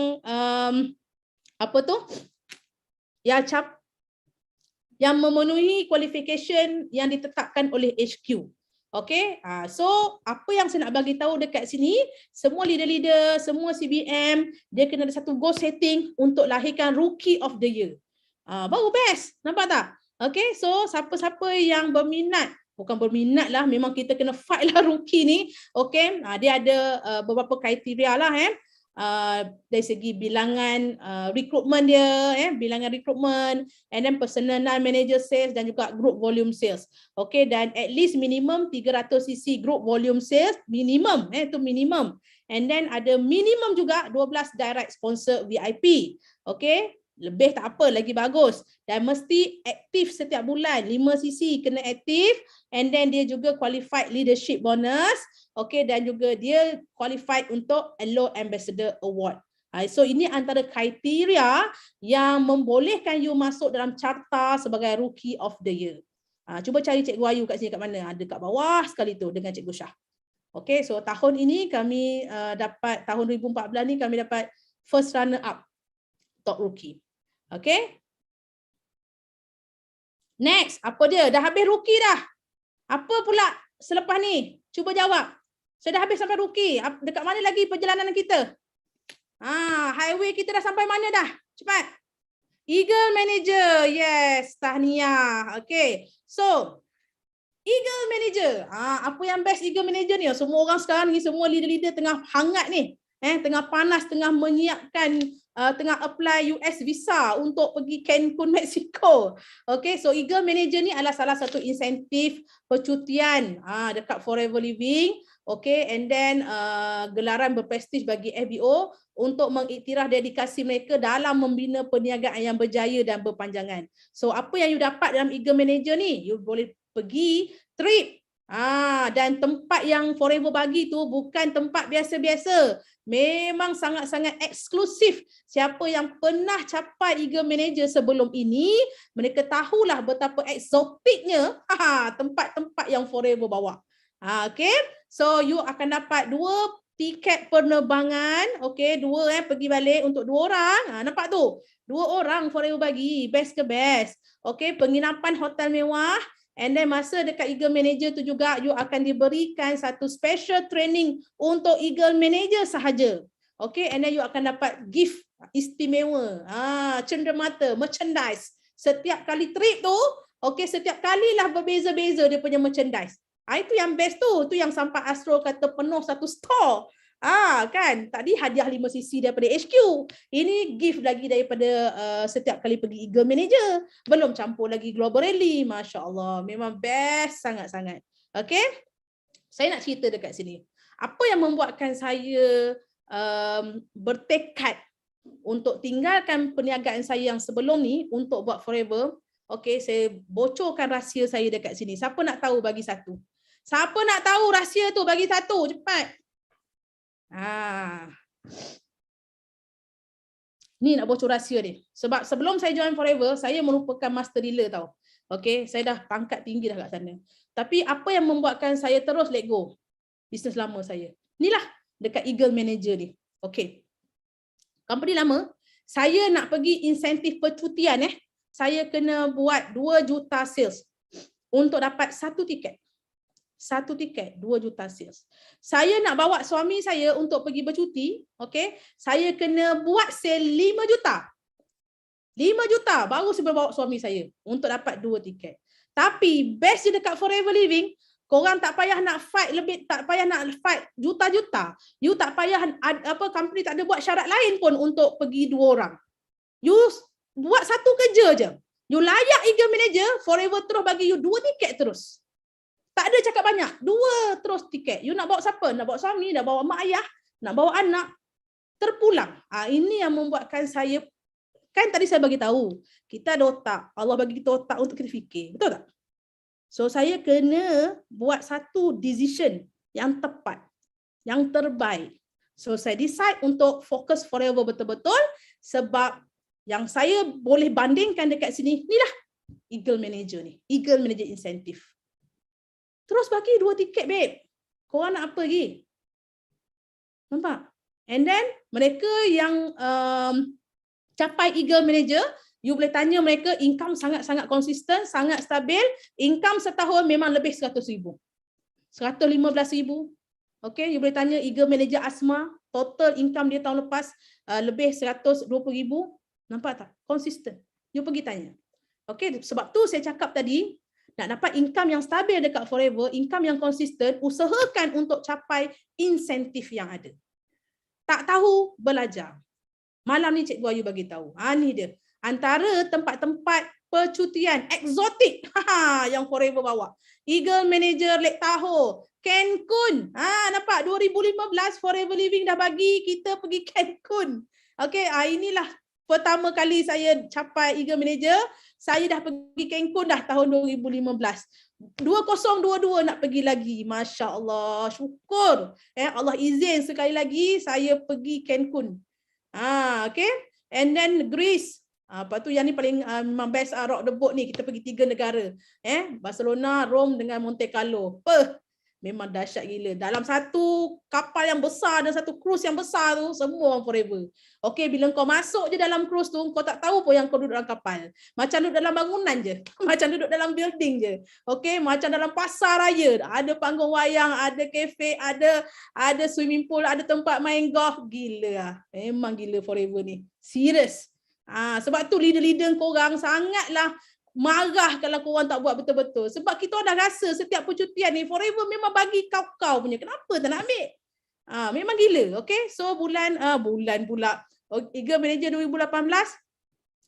yang memenuhi qualification yang ditetapkan oleh HQ. Okay, so apa yang saya nak bagi tahu dekat sini, semua leader-leader, semua CBM, dia kena ada satu goal setting untuk lahirkan Rookie of the Year. Baru best, nampak tak? Okay, so siapa-siapa yang berminat, bukan berminat lah, memang kita kena fight lah rookie ni. Okay, dia ada beberapa kriteria lah dari segi bilangan recruitment dia, bilangan recruitment, and then personal manager sales dan juga group volume sales. Okay, dan at least minimum 300 cc group volume sales, minimum, itu minimum. And then ada minimum juga 12 direct sponsor VIP. Okay, lebih tak apa, lagi bagus. Dan mesti aktif setiap bulan, 5 cc kena aktif, and then dia juga qualified leadership bonus. Okay, dan juga dia qualified untuk Elo Ambassador Award. So ini antara kriteria yang membolehkan you masuk dalam carta sebagai Rookie of the Year. Cuba cari Cikgu Ayu kat sini, kat mana? Ada kat bawah sekali tu dengan Cikgu Syah. Okay, so tahun ini kami dapat, tahun 2014 ni kami dapat first runner up top rookie. Okay. Next, apa dia? Dah habis rookie dah. Apa pula selepas ni? Cuba jawab. Saya dah habis sampai rookie. Dekat mana lagi perjalanan kita? Highway kita dah sampai mana dah? Cepat. Eagle Manager. Yes, tahniah. Okay. So, Eagle Manager. Apa yang best Eagle Manager ni? Semua orang sekarang ni, semua leader-leader tengah hangat ni. Tengah panas, tengah menyiapkan, tengah apply US visa untuk pergi Cancun, Mexico. Okay, so Eagle Manager ni adalah salah satu insentif percutian dekat Forever Living. Okay, and then gelaran berprestij bagi FBO untuk mengiktiraf dedikasi mereka dalam membina perniagaan yang berjaya dan berpanjangan. So apa yang you dapat dalam Eagle Manager ni? You boleh pergi trip. Dan tempat yang Forever bagi tu bukan tempat biasa-biasa. Memang sangat-sangat eksklusif. Siapa yang pernah capai Eagle Manager sebelum ini, mereka tahulah betapa eksotiknya tempat-tempat yang Forever bawa. Okay, so you akan dapat 2 tiket penerbangan, okay, 2 pergi balik untuk 2 orang. Nampak tu? 2 orang Forever bagi, best ke best. Okay, penginapan hotel mewah. And then masa dekat Eagle Manager tu juga, you akan diberikan satu special training untuk Eagle Manager sahaja. Okay, and then you akan dapat gift istimewa, cenderamata, merchandise. Setiap kali trip tu, okay, setiap kalilah berbeza-beza dia punya merchandise. Itu yang best tu. Tu yang sampai Astro kata penuh satu store. Kan? Tadi hadiah 5cc daripada HQ. Ini gift lagi daripada setiap kali pergi Eagle Manager. Belum campur lagi Global Rally. Masya Allah. Memang best sangat-sangat. Okay? Saya nak cerita dekat sini. Apa yang membuatkan saya bertekad untuk tinggalkan perniagaan saya yang sebelum ni untuk buat Forever. Okay, saya bocorkan rahsia saya dekat sini. Siapa nak tahu bagi 1? Siapa nak tahu rahsia tu? Bagi 1, cepat. Ni nak bocor rahsia ni. Sebab sebelum saya join Forever, saya merupakan master dealer tau. Okay, saya dah pangkat tinggi dah kat sana. Tapi apa yang membuatkan saya terus let go? Bisnes lama saya. Inilah dekat Eagle Manager ni. Okay. Company lama, saya nak pergi insentif percutian saya kena buat 2 juta sales untuk dapat 1 tiket. 1 tiket, 2 juta sales. Saya nak bawa suami saya untuk pergi bercuti, okay? Saya kena buat sale 5 juta. 5 juta baru saya bawa suami saya untuk dapat 2 tiket. Tapi best je dekat Forever Living, korang tak payah nak fight lebih, tak payah nak fight juta-juta. You tak payah company tak ada buat syarat lain pun untuk pergi 2 orang. You buat 1 kerja je. You layak Eagle Manager, Forever terus bagi you 2 tiket terus. Tak ada cakap banyak. 2 terus tiket. You nak bawa siapa? Nak bawa suami, nak bawa mak ayah, nak bawa anak. Terpulang. Ini yang membuatkan saya, kan tadi saya bagi tahu, kita ada otak. Allah bagi kita otak untuk kita fikir. Betul tak? So saya kena buat satu decision yang tepat, yang terbaik. So saya decide untuk fokus Forever betul-betul sebab yang saya boleh bandingkan dekat sini, inilah Eagle Manager ni. Eagle Manager Incentive. Terus bagi 2 tiket, babe. Korang nak apa lagi? Nampak? And then, mereka yang capai Eagle Manager, you boleh tanya mereka, income sangat-sangat konsisten, sangat stabil. Income setahun memang lebih 100,000. 115,000. Okay, you boleh tanya Eagle Manager Asma, total income dia tahun lepas lebih 120,000. Nampak tak? Konsisten. You pergi tanya. Okay, sebab tu saya cakap tadi, nak dapat income yang stabil dekat Forever, income yang konsisten, usahakan untuk capai insentif yang ada. Tak tahu, belajar. Malam ni Cikgu Ayu bagi tahu. Ni dia. Antara tempat-tempat percutian eksotik yang Forever bawa. Eagle Manager Lake Tahoe, Cancun. Nampak 2015 Forever Living dah bagi kita pergi Cancun. Okay, inilah pertama kali saya capai Eagle Manager. Saya dah pergi Cancun dah tahun 2015. 2022 nak pergi lagi. Masya Allah. Syukur. Allah izin sekali lagi saya pergi Cancun. Okay. And then Greece. Lepas tu yang ni paling memang best rock the boat ni. Kita pergi 3 negara. Barcelona, Rome dengan Monte Carlo. Memang dahsyat gila. Dalam satu kapal yang besar dan satu cruise yang besar tu, semua orang Forever. Okay, bila kau masuk je dalam cruise tu, kau tak tahu pun yang kau duduk dalam kapal. Macam duduk dalam bangunan je. Macam duduk dalam building je. Okay, macam dalam pasar raya. Ada panggung wayang, ada kafe, ada swimming pool, ada tempat main golf. Gila lah. Memang gila Forever ni. Serius. Sebab tu leader-leader korang sangatlah marah kalau korang tak buat betul-betul. Sebab kita dah rasa setiap percutian ni Forever memang bagi kau-kau punya. Kenapa tak nak ambil? Memang gila. Okay. So bulan pula. Eagle Manager 2018,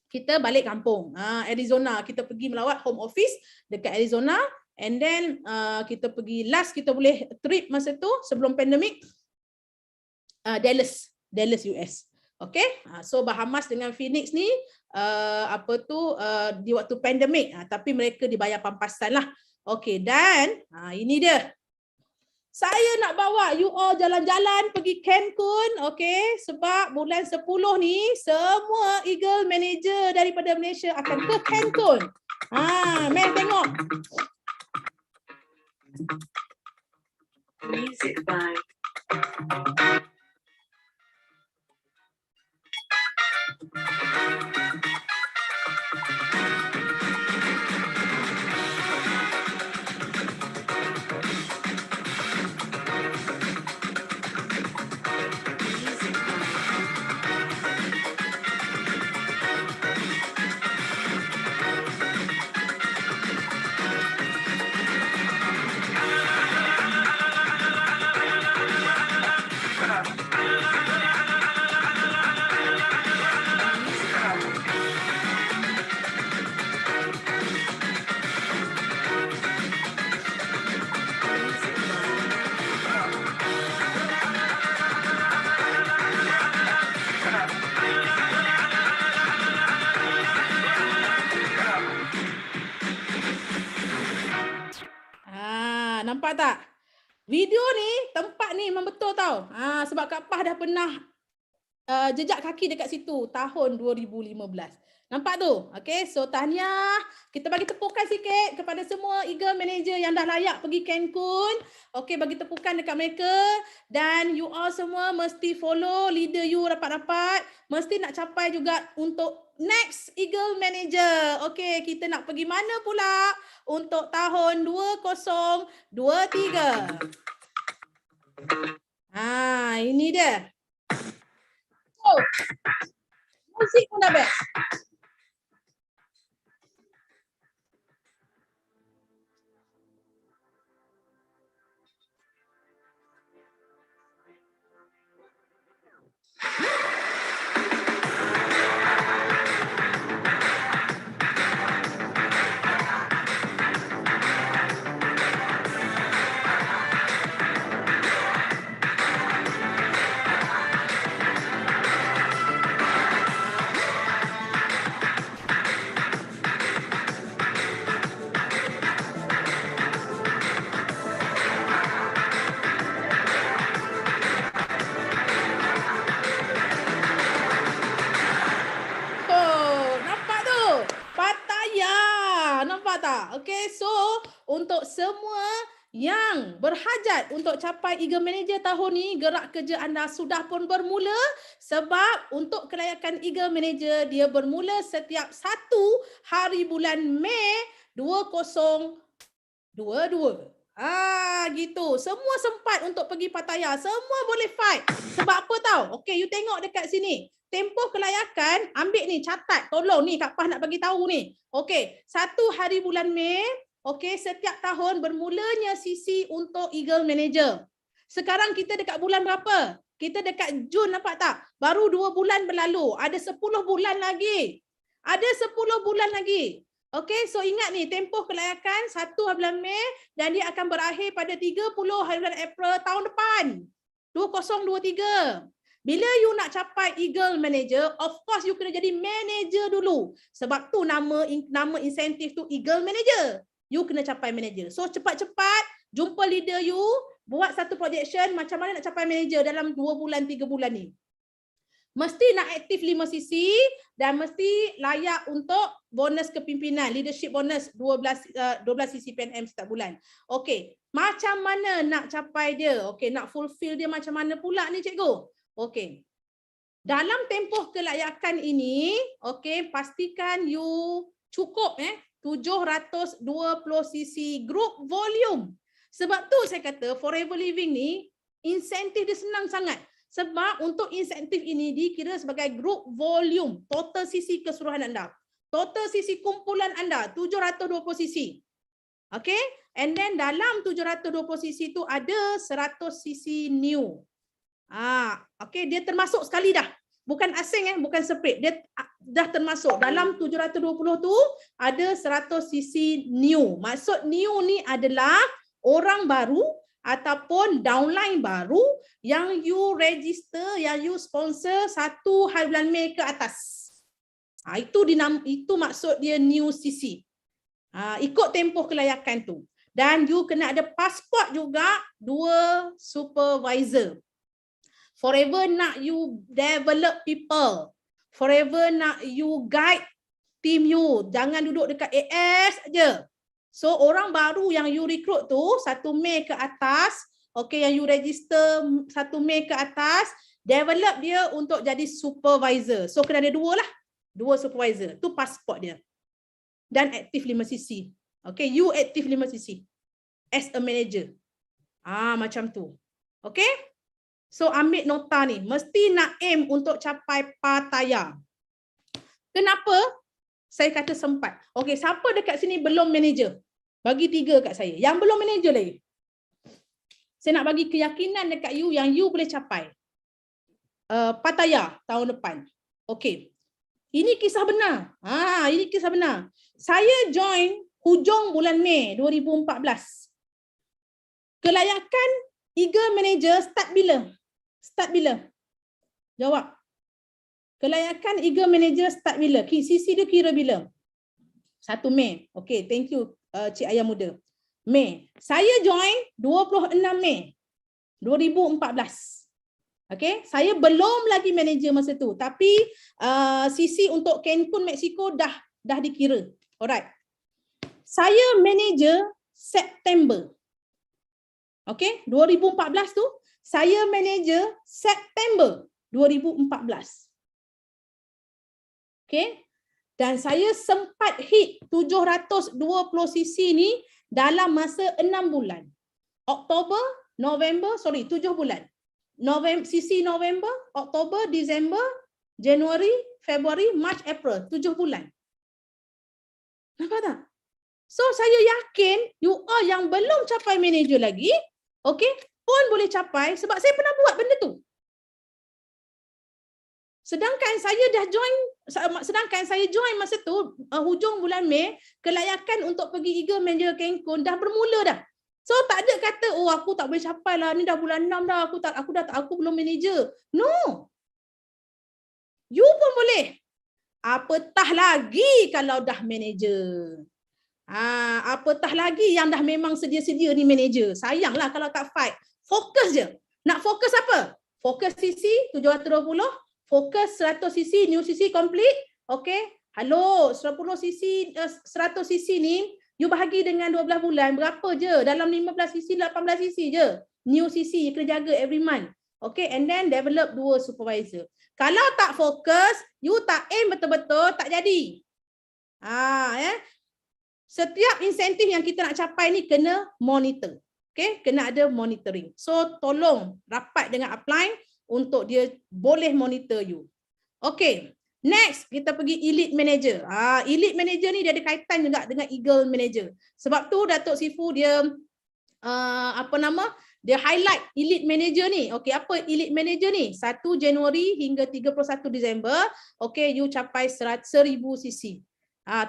kita balik kampung. Arizona. Kita pergi melawat home office dekat Arizona. And then kita pergi kita boleh trip masa tu sebelum pandemik. Dallas US. Okay. So Bahamas dengan Phoenix ni di waktu pandemik, tapi mereka dibayar pampasan lah. Okay, dan ini dia. Saya nak bawa you all jalan-jalan pergi Cancun, okay? Sebab bulan 10 ni semua Eagle Manager daripada Malaysia akan ke Cancun. Mari tengok. Music by Nampak tak? Video ni, tempat ni memang betul tau. Sebab Kak Pah dah pernah jejak kaki dekat situ tahun 2015. Nampak tu? Okay, so tahniah. Kita bagi tepukan sikit kepada semua Eagle Manager yang dah layak pergi Cancun. Okay, bagi tepukan dekat mereka. Dan you all semua mesti follow leader you rapat-rapat. Mesti nak capai juga untuk next Eagle Manager. Okay, kita nak pergi mana pula untuk tahun 2023. Ini dia. Oh, musik pun dah best. Okay, so untuk semua yang berhajat untuk capai Eagle Manager tahun ni, gerak kerja anda sudah pun bermula sebab untuk kelayakan Eagle Manager dia bermula setiap 1 hari bulan Mei 2022. Gitu. Semua sempat untuk pergi Pattaya. Semua boleh fight. Sebab apa tahu? Okay, you tengok dekat sini. Tempoh kelayakan, ambil ni, catat. Tolong ni, Kak Pah nak bagi tahu ni. Okey, 1 hari bulan Mei, okey, setiap tahun bermulanya sisi untuk Eagle Manager. Sekarang kita dekat bulan berapa? Kita dekat Jun, nampak tak? Baru 2 bulan berlalu. Ada 10 bulan lagi. Ada 10 bulan lagi. Okey, so ingat ni, tempoh kelayakan 1 hari bulan Mei dan dia akan berakhir pada 30 hari bulan April tahun depan. 2023. Bila you nak capai Eagle Manager, of course you kena jadi manager dulu. Sebab tu nama insentif tu Eagle Manager. You kena capai manager. So cepat-cepat jumpa leader you, buat satu projection macam mana nak capai manager dalam 2 bulan, 3 bulan ni. Mesti nak aktif 5 sisi dan mesti layak untuk bonus kepimpinan, leadership bonus 12 sisi PNM setiap bulan. Okey, macam mana nak capai dia? Okey, nak fulfill dia macam mana pula ni cikgu? Okey. Dalam tempoh kelayakan ini, okey, pastikan you cukup 720 cc group volume. Sebab tu saya kata Forever Living ni insentif dia senang sangat. Sebab untuk insentif ini dikira sebagai group volume, total cc keseluruhan anda. Total cc kumpulan anda 720 cc. Okey? And then dalam 720 cc tu ada 100 cc new. Okey, dia termasuk sekali dah. Bukan asing bukan separate. Dia dah termasuk. Dalam 720 tu ada 100 cc new. Maksud new ni adalah orang baru ataupun downline baru yang you register, yang you sponsor 1 hari bulan Mei ke atas. Itu maksud dia new cc. Ikut tempoh kelayakan tu. Dan you kena ada pasport juga 2 supervisor. Forever nak you develop people. Forever nak you guide team you. Jangan duduk dekat AS aja. So orang baru yang you recruit tu 1 Mei ke atas, okey, yang you register 1 Mei ke atas, develop dia untuk jadi supervisor. So kena ada 2 lah. 2 supervisor. Tu pasport dia. Dan aktif 5cc. Okey, you aktif 5cc as a manager. Macam tu. Okey? So ambil nota ni, mesti nak aim untuk capai Pattaya. Kenapa? Saya kata sempat. Okey, siapa dekat sini belum manager? Bagi 3 kat saya. Yang belum manager lagi. Saya nak bagi keyakinan dekat you yang you boleh capai Pattaya tahun depan. Okey. Ini kisah benar. Ini kisah benar. Saya join hujung bulan Mei 2014. Kelayakan Eagle Manager start bila? Start bila? Jawab. Kelayakan Eagle Manager start bila? CC dia kira bila? 1 Mei. Okey, thank you Cik Ayah Muda. Mei. Saya join 26 Mei 2014. Okey, saya belum lagi manager masa tu, tapi CC untuk Cancun, Mexico dah dikira. Alright. Saya manager September. Okey, 2014 tu saya manager September 2014. Okey. Dan saya sempat hit 720cc ni dalam masa 6 bulan. Oktober, November, 7 bulan. CC November, Oktober, Disember, Januari, Februari, March, April, 7 bulan. Nampak tak? So saya yakin you all yang belum capai manager lagi, okey, pun boleh capai sebab saya pernah buat benda tu. Sedangkan saya join masa tu hujung bulan Mei, kelayakan untuk pergi Eagle Manager Cancun dah bermula dah. So tak ada kata aku tak boleh capai lah, ni dah bulan 6 dah, aku belum manager. No. You pun boleh. Apatah lagi kalau dah manager. Apatah lagi yang dah memang sedia-sedia ni manager. Sayanglah kalau tak fight. Fokus je. Nak fokus apa? Fokus CC 720, fokus 100cc, new CC complete. Okay. Halo, 10cc, 100cc ni, you bahagi dengan 12 bulan, berapa je? Dalam 15cc, 18cc je. New CC, you kena jaga every month. Okay, and then develop 2 supervisor. Kalau tak fokus, you tak aim betul-betul, tak jadi. Setiap insentif yang kita nak capai ni kena monitor. Okay, kena ada monitoring. So, tolong rapat dengan upline untuk dia boleh monitor you. Okay, next kita pergi elite manager. Elite manager ni dia ada kaitan juga dengan Eagle Manager. Sebab tu Datuk Sifu dia dia highlight elite manager ni. Okay, apa elite manager ni? 1 Januari hingga 31 Disember, okay, you capai 1000cc.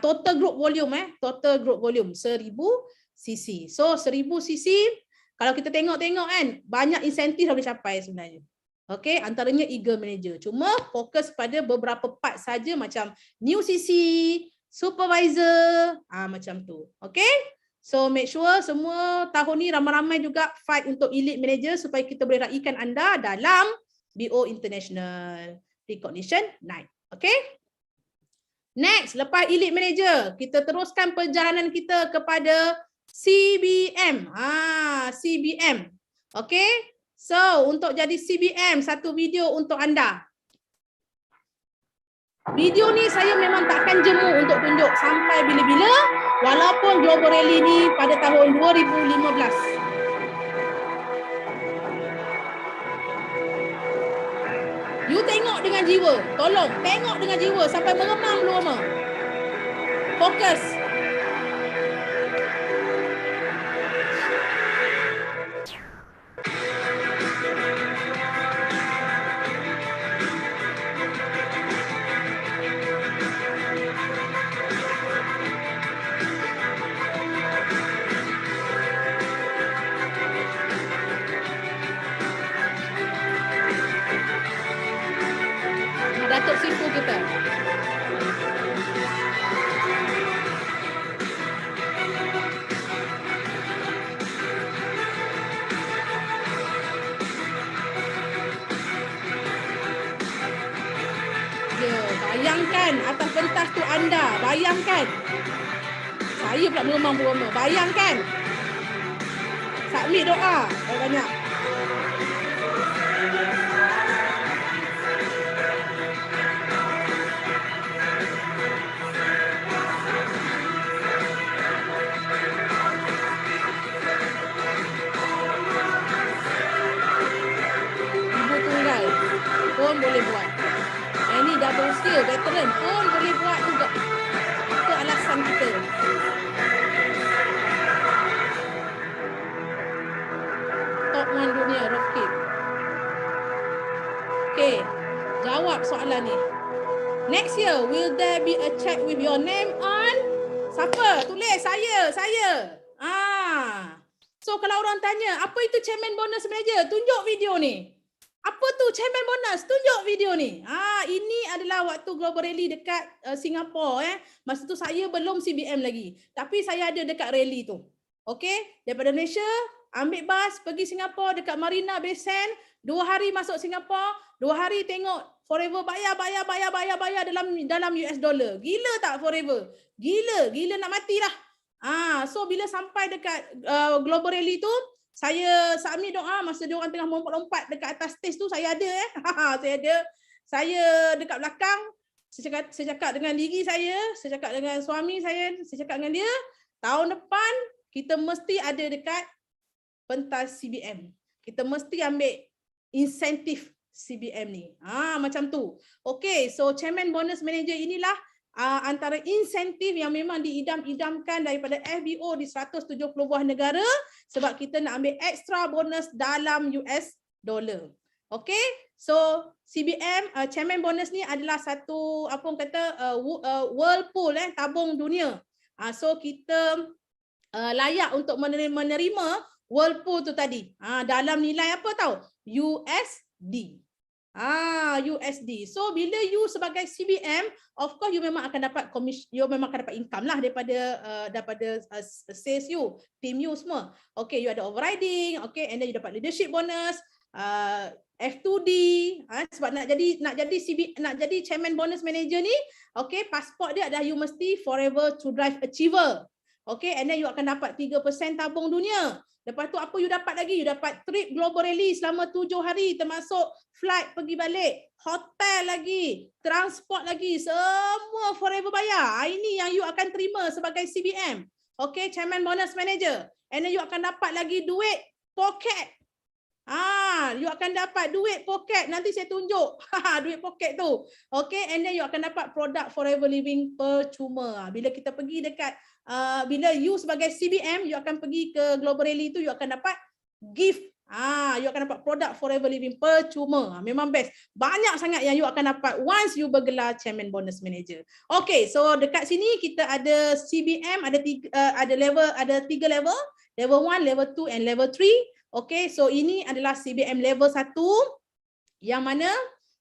Total group volume total group volume 1000cc. So 1000cc kalau kita tengok-tengok kan, banyak insentif dah boleh capai sebenarnya. Okay, antaranya Eagle Manager. Cuma fokus pada beberapa part saja macam new CC, supervisor, macam tu. Okay, so make sure semua tahun ni ramai-ramai juga fight untuk Elite Manager supaya kita boleh raikan anda dalam BO International Recognition Night. Okay, next, lepas Elite Manager, kita teruskan perjalanan kita kepada CBM. CBM. Okay. So, untuk jadi CBM, satu video untuk anda. Video ni saya memang takkan jemu untuk tunjuk sampai bila-bila, walaupun Global Rally ni pada tahun 2015. You tengok dengan jiwa, tolong tengok dengan jiwa sampai meremang belum. Fokus. Datuk Sifu kita. Bayangkan atas pentas tu anda, bayangkan. Saya pula memang berwarna. Bayangkan. Submit doa. Banyak. Ibu tunggal pun boleh buat. Ini dah berusia, veteran pun boleh buat juga. Itu alasan kita. Top 1 dunia, Rokib. Okay, jawab soalan ni. Next year, will there be a check with your name on? Siapa? Tulis, saya. So kalau orang tanya, apa itu Chairman Bonus Manager? Tunjuk video ni. Apa tu Chairman Bonus? Tunjuk video ni. Ini adalah waktu Global Rally dekat Singapura. Masa tu saya belum CBM lagi. Tapi saya ada dekat rally tu. Okay, daripada Malaysia, ambil bas, pergi Singapura dekat Marina Bay Sands. 2 hari masuk Singapura, 2 hari tengok Forever bayar dalam US dollar. Gila tak Forever? Gila nak mati lah. So bila sampai dekat Global Rally tu, saya submit doa masa dia orang tengah lompat dekat atas stage tu, saya ada saya ada. Saya dekat belakang, saya cakap dengan diri saya cakap dengan suami saya cakap dengan dia, tahun depan kita mesti ada dekat pentas CBM. Kita mesti ambil insentif CBM ni. Macam tu. Okay, so Chairman Bonus Manager inilah antara insentif yang memang diidam-idamkan daripada FBO di 170 buah negara sebab kita nak ambil extra bonus dalam US dollar. Okay, so CBM Chairman Bonus ni adalah satu apa orang kata whirlpool tabung dunia. So kita layak untuk menerima whirlpool tu tadi. Dalam nilai apa tahu? USD. USD. So bila you sebagai CBM, of course you memang akan dapat you memang akan dapat income lah daripada sales you, team you semua. Okay, you ada overriding, okay, and then you dapat leadership bonus, F2D, sebab nak jadi Chairman Bonus Manager ni, okay, pasport dia adalah you mesti Forever to Drive Achiever. Okay, and then you akan dapat 3% tabung dunia. Lepas tu apa you dapat lagi? You dapat trip Global Rally selama 7 hari termasuk flight pergi balik, hotel lagi, transport lagi, semua Forever bayar. Ini yang you akan terima sebagai CBM. Okay, Chairman Bonus Manager. And then you akan dapat lagi duit pocket. You akan dapat duit pocket. Nanti saya tunjuk duit pocket tu. Okay, and then you akan dapat produk Forever Living percuma. Bila kita pergi dekat bila you sebagai CBM, you akan pergi ke Global Rally tu, you akan dapat gift. You akan dapat produk Forever Living percuma. Memang best. Banyak sangat yang you akan dapat once you bergelar Chairman Bonus Manager. Okay, so dekat sini kita ada CBM, ada 3 level. Level 1, level 2 and level 3. Okay, so ini adalah CBM level 1 yang mana,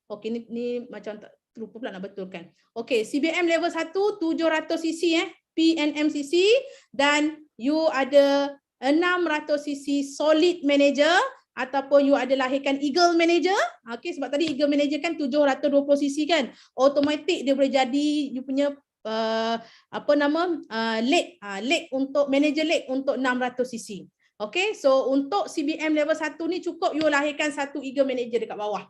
okay, ni macam tak lupa pula nak betulkan. Okay, CBM level 1 700cc PNMCC, dan you ada 600cc Solid Manager ataupun you ada lahirkan Eagle Manager. Okay, sebab tadi Eagle Manager kan 720cc kan. Automatic dia boleh jadi you punya leg untuk manager leg untuk 600cc. Okay, so untuk CBM level 1 ni cukup you lahirkan satu Eagle Manager dekat bawah.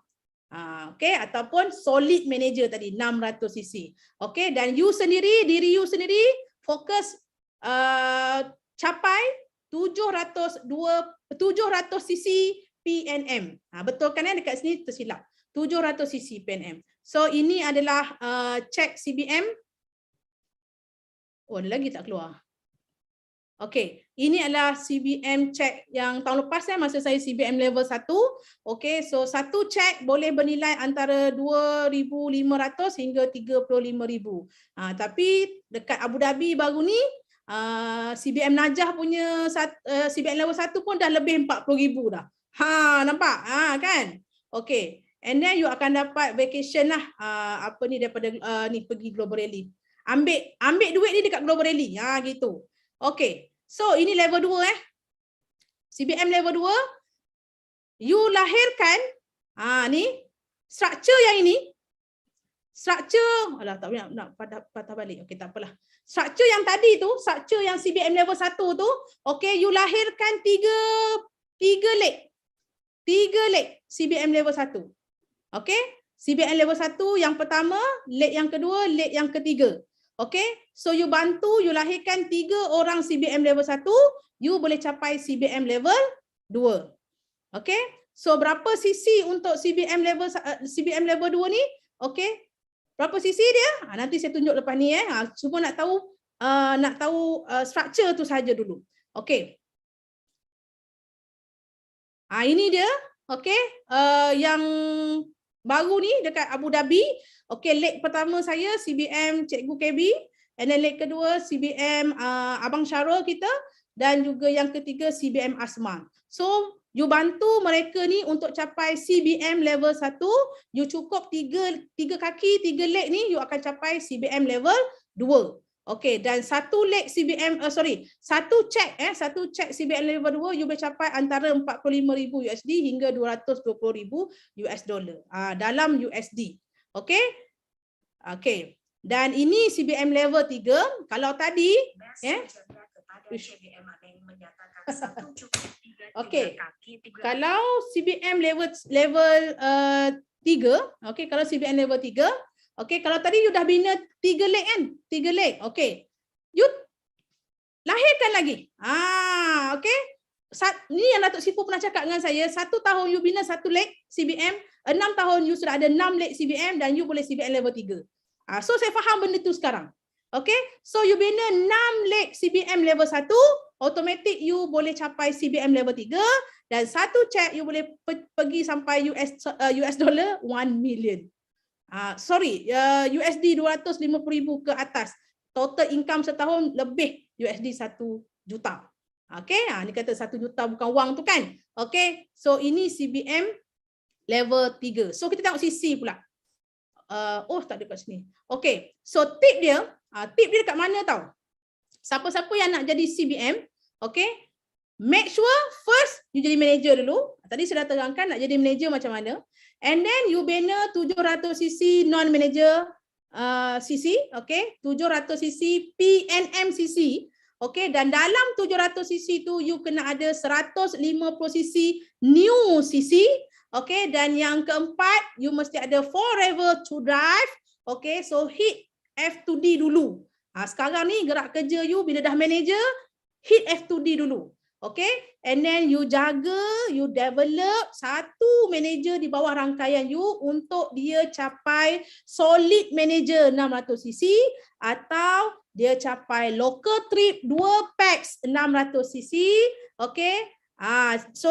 Okay, ataupun Solid Manager tadi 600cc. Okay, dan diri you sendiri fokus capai 700cc PNM. Betulkan dekat sini tersilap. 700cc PNM. So ini adalah cek CBM. Oh, ada lagi tak keluar. Okay, ini adalah CBM cek yang tahun lepas masa saya CBM level 1. Okay, so satu cek boleh bernilai antara 2,500 hingga 35,000. Tapi dekat Abu Dhabi baru ni, CBM Najah punya CBM level 1 pun dah lebih 40,000 dah. Nampak? Kan? Okay, and then you akan dapat vacation lah, daripada ni pergi Global Rally. Ambil duit ni dekat Global Rally. Gitu. Okay, so ini level 2 CBM level 2, you lahirkan ni structure yang ini. Structure, alah tak boleh nak patah balik. Okay, tak apalah. Structure yang tadi tu, structure yang CBM level 1 tu, okay, you lahirkan 3 leg. 3 leg CBM level 1. Okay, CBM level 1 yang pertama, leg yang kedua, leg yang ketiga. Okay, so you bantu, you lahirkan 3 orang CBM level 1, you boleh capai CBM level 2. Okay, so berapa sisi untuk CBM level 2 ni? Okay, berapa sisi dia? Nanti saya tunjuk lepas ni. Cuma nak tahu structure tu saja dulu. Okay. Ini dia. Okay, yang baru ni dekat Abu Dhabi. Okay, leg pertama saya CBM Cikgu KB, and then leg kedua CBM Abang Syarul kita, dan juga yang ketiga CBM Asma. So you bantu mereka ni untuk capai CBM level 1, you cukup 3 kaki, 3 leg ni you akan capai CBM level 2. Okey, dan satu leg CBM satu check CBM level 2 you boleh capai antara 45,000 USD hingga 220,000 US dollar dalam USD. Okey. Okey. Dan ini CBM level 3. Kalau tadi okey. Kalau CBM level 3, okey, kalau CBM level 3, okey, kalau tadi you dah bina 3 leg kan? 3 leg. Okey. You lahirkan lagi. Okey. Ni yang Datuk Sifu pernah cakap dengan saya, 1 tahun you bina 1 leg CBM, 6 tahun you sudah ada 6 leg CBM dan you boleh CBM level 3. So saya faham benda tu sekarang. Okey. So you bina 6 leg CBM level 1, automatic you boleh capai CBM level 3, dan satu check you boleh pergi sampai US dollar 1 million. USD 250,000 ke atas. Total income setahun lebih USD 1 juta. Okey, ni kata 1 juta bukan wang tu kan. Okey, so ini CBM level 3. So kita tengok sisi pula. Tak ada kat sini. Okey, so tip dia dekat mana tau? Siapa-siapa yang nak jadi CBM, okey, make sure first you jadi manager dulu. Tadi saya dah terangkan nak jadi manager macam mana. And then you bina 700cc non-manager CC, okay, 700cc PNM CC, okay, dan dalam 700cc tu you kena ada 150cc new CC, okay, dan yang keempat you mesti ada forever to drive, okay, so hit F2D dulu. Sekarang ni gerak kerja you bila dah manager, hit F2D dulu. Okay, and then you jaga, you develop satu manager di bawah rangkaian you untuk dia capai solid manager 600cc atau dia capai local trip 2 packs 600cc. Okay, so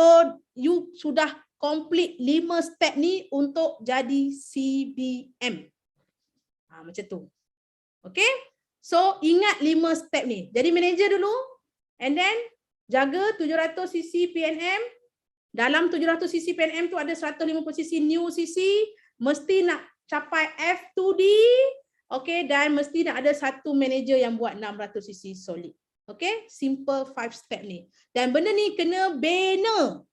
you sudah complete 5 step ni untuk jadi CBM. Macam tu. Okay, so ingat 5 step ni. Jadi manager dulu, and then jaga 700cc PNM. Dalam 700cc PNM tu ada 150cc new CC. Mesti nak capai F2D. Okay, dan mesti nak ada satu manager yang buat 600cc solid. Okay, simple 5 step ni. Dan benda ni kena banner.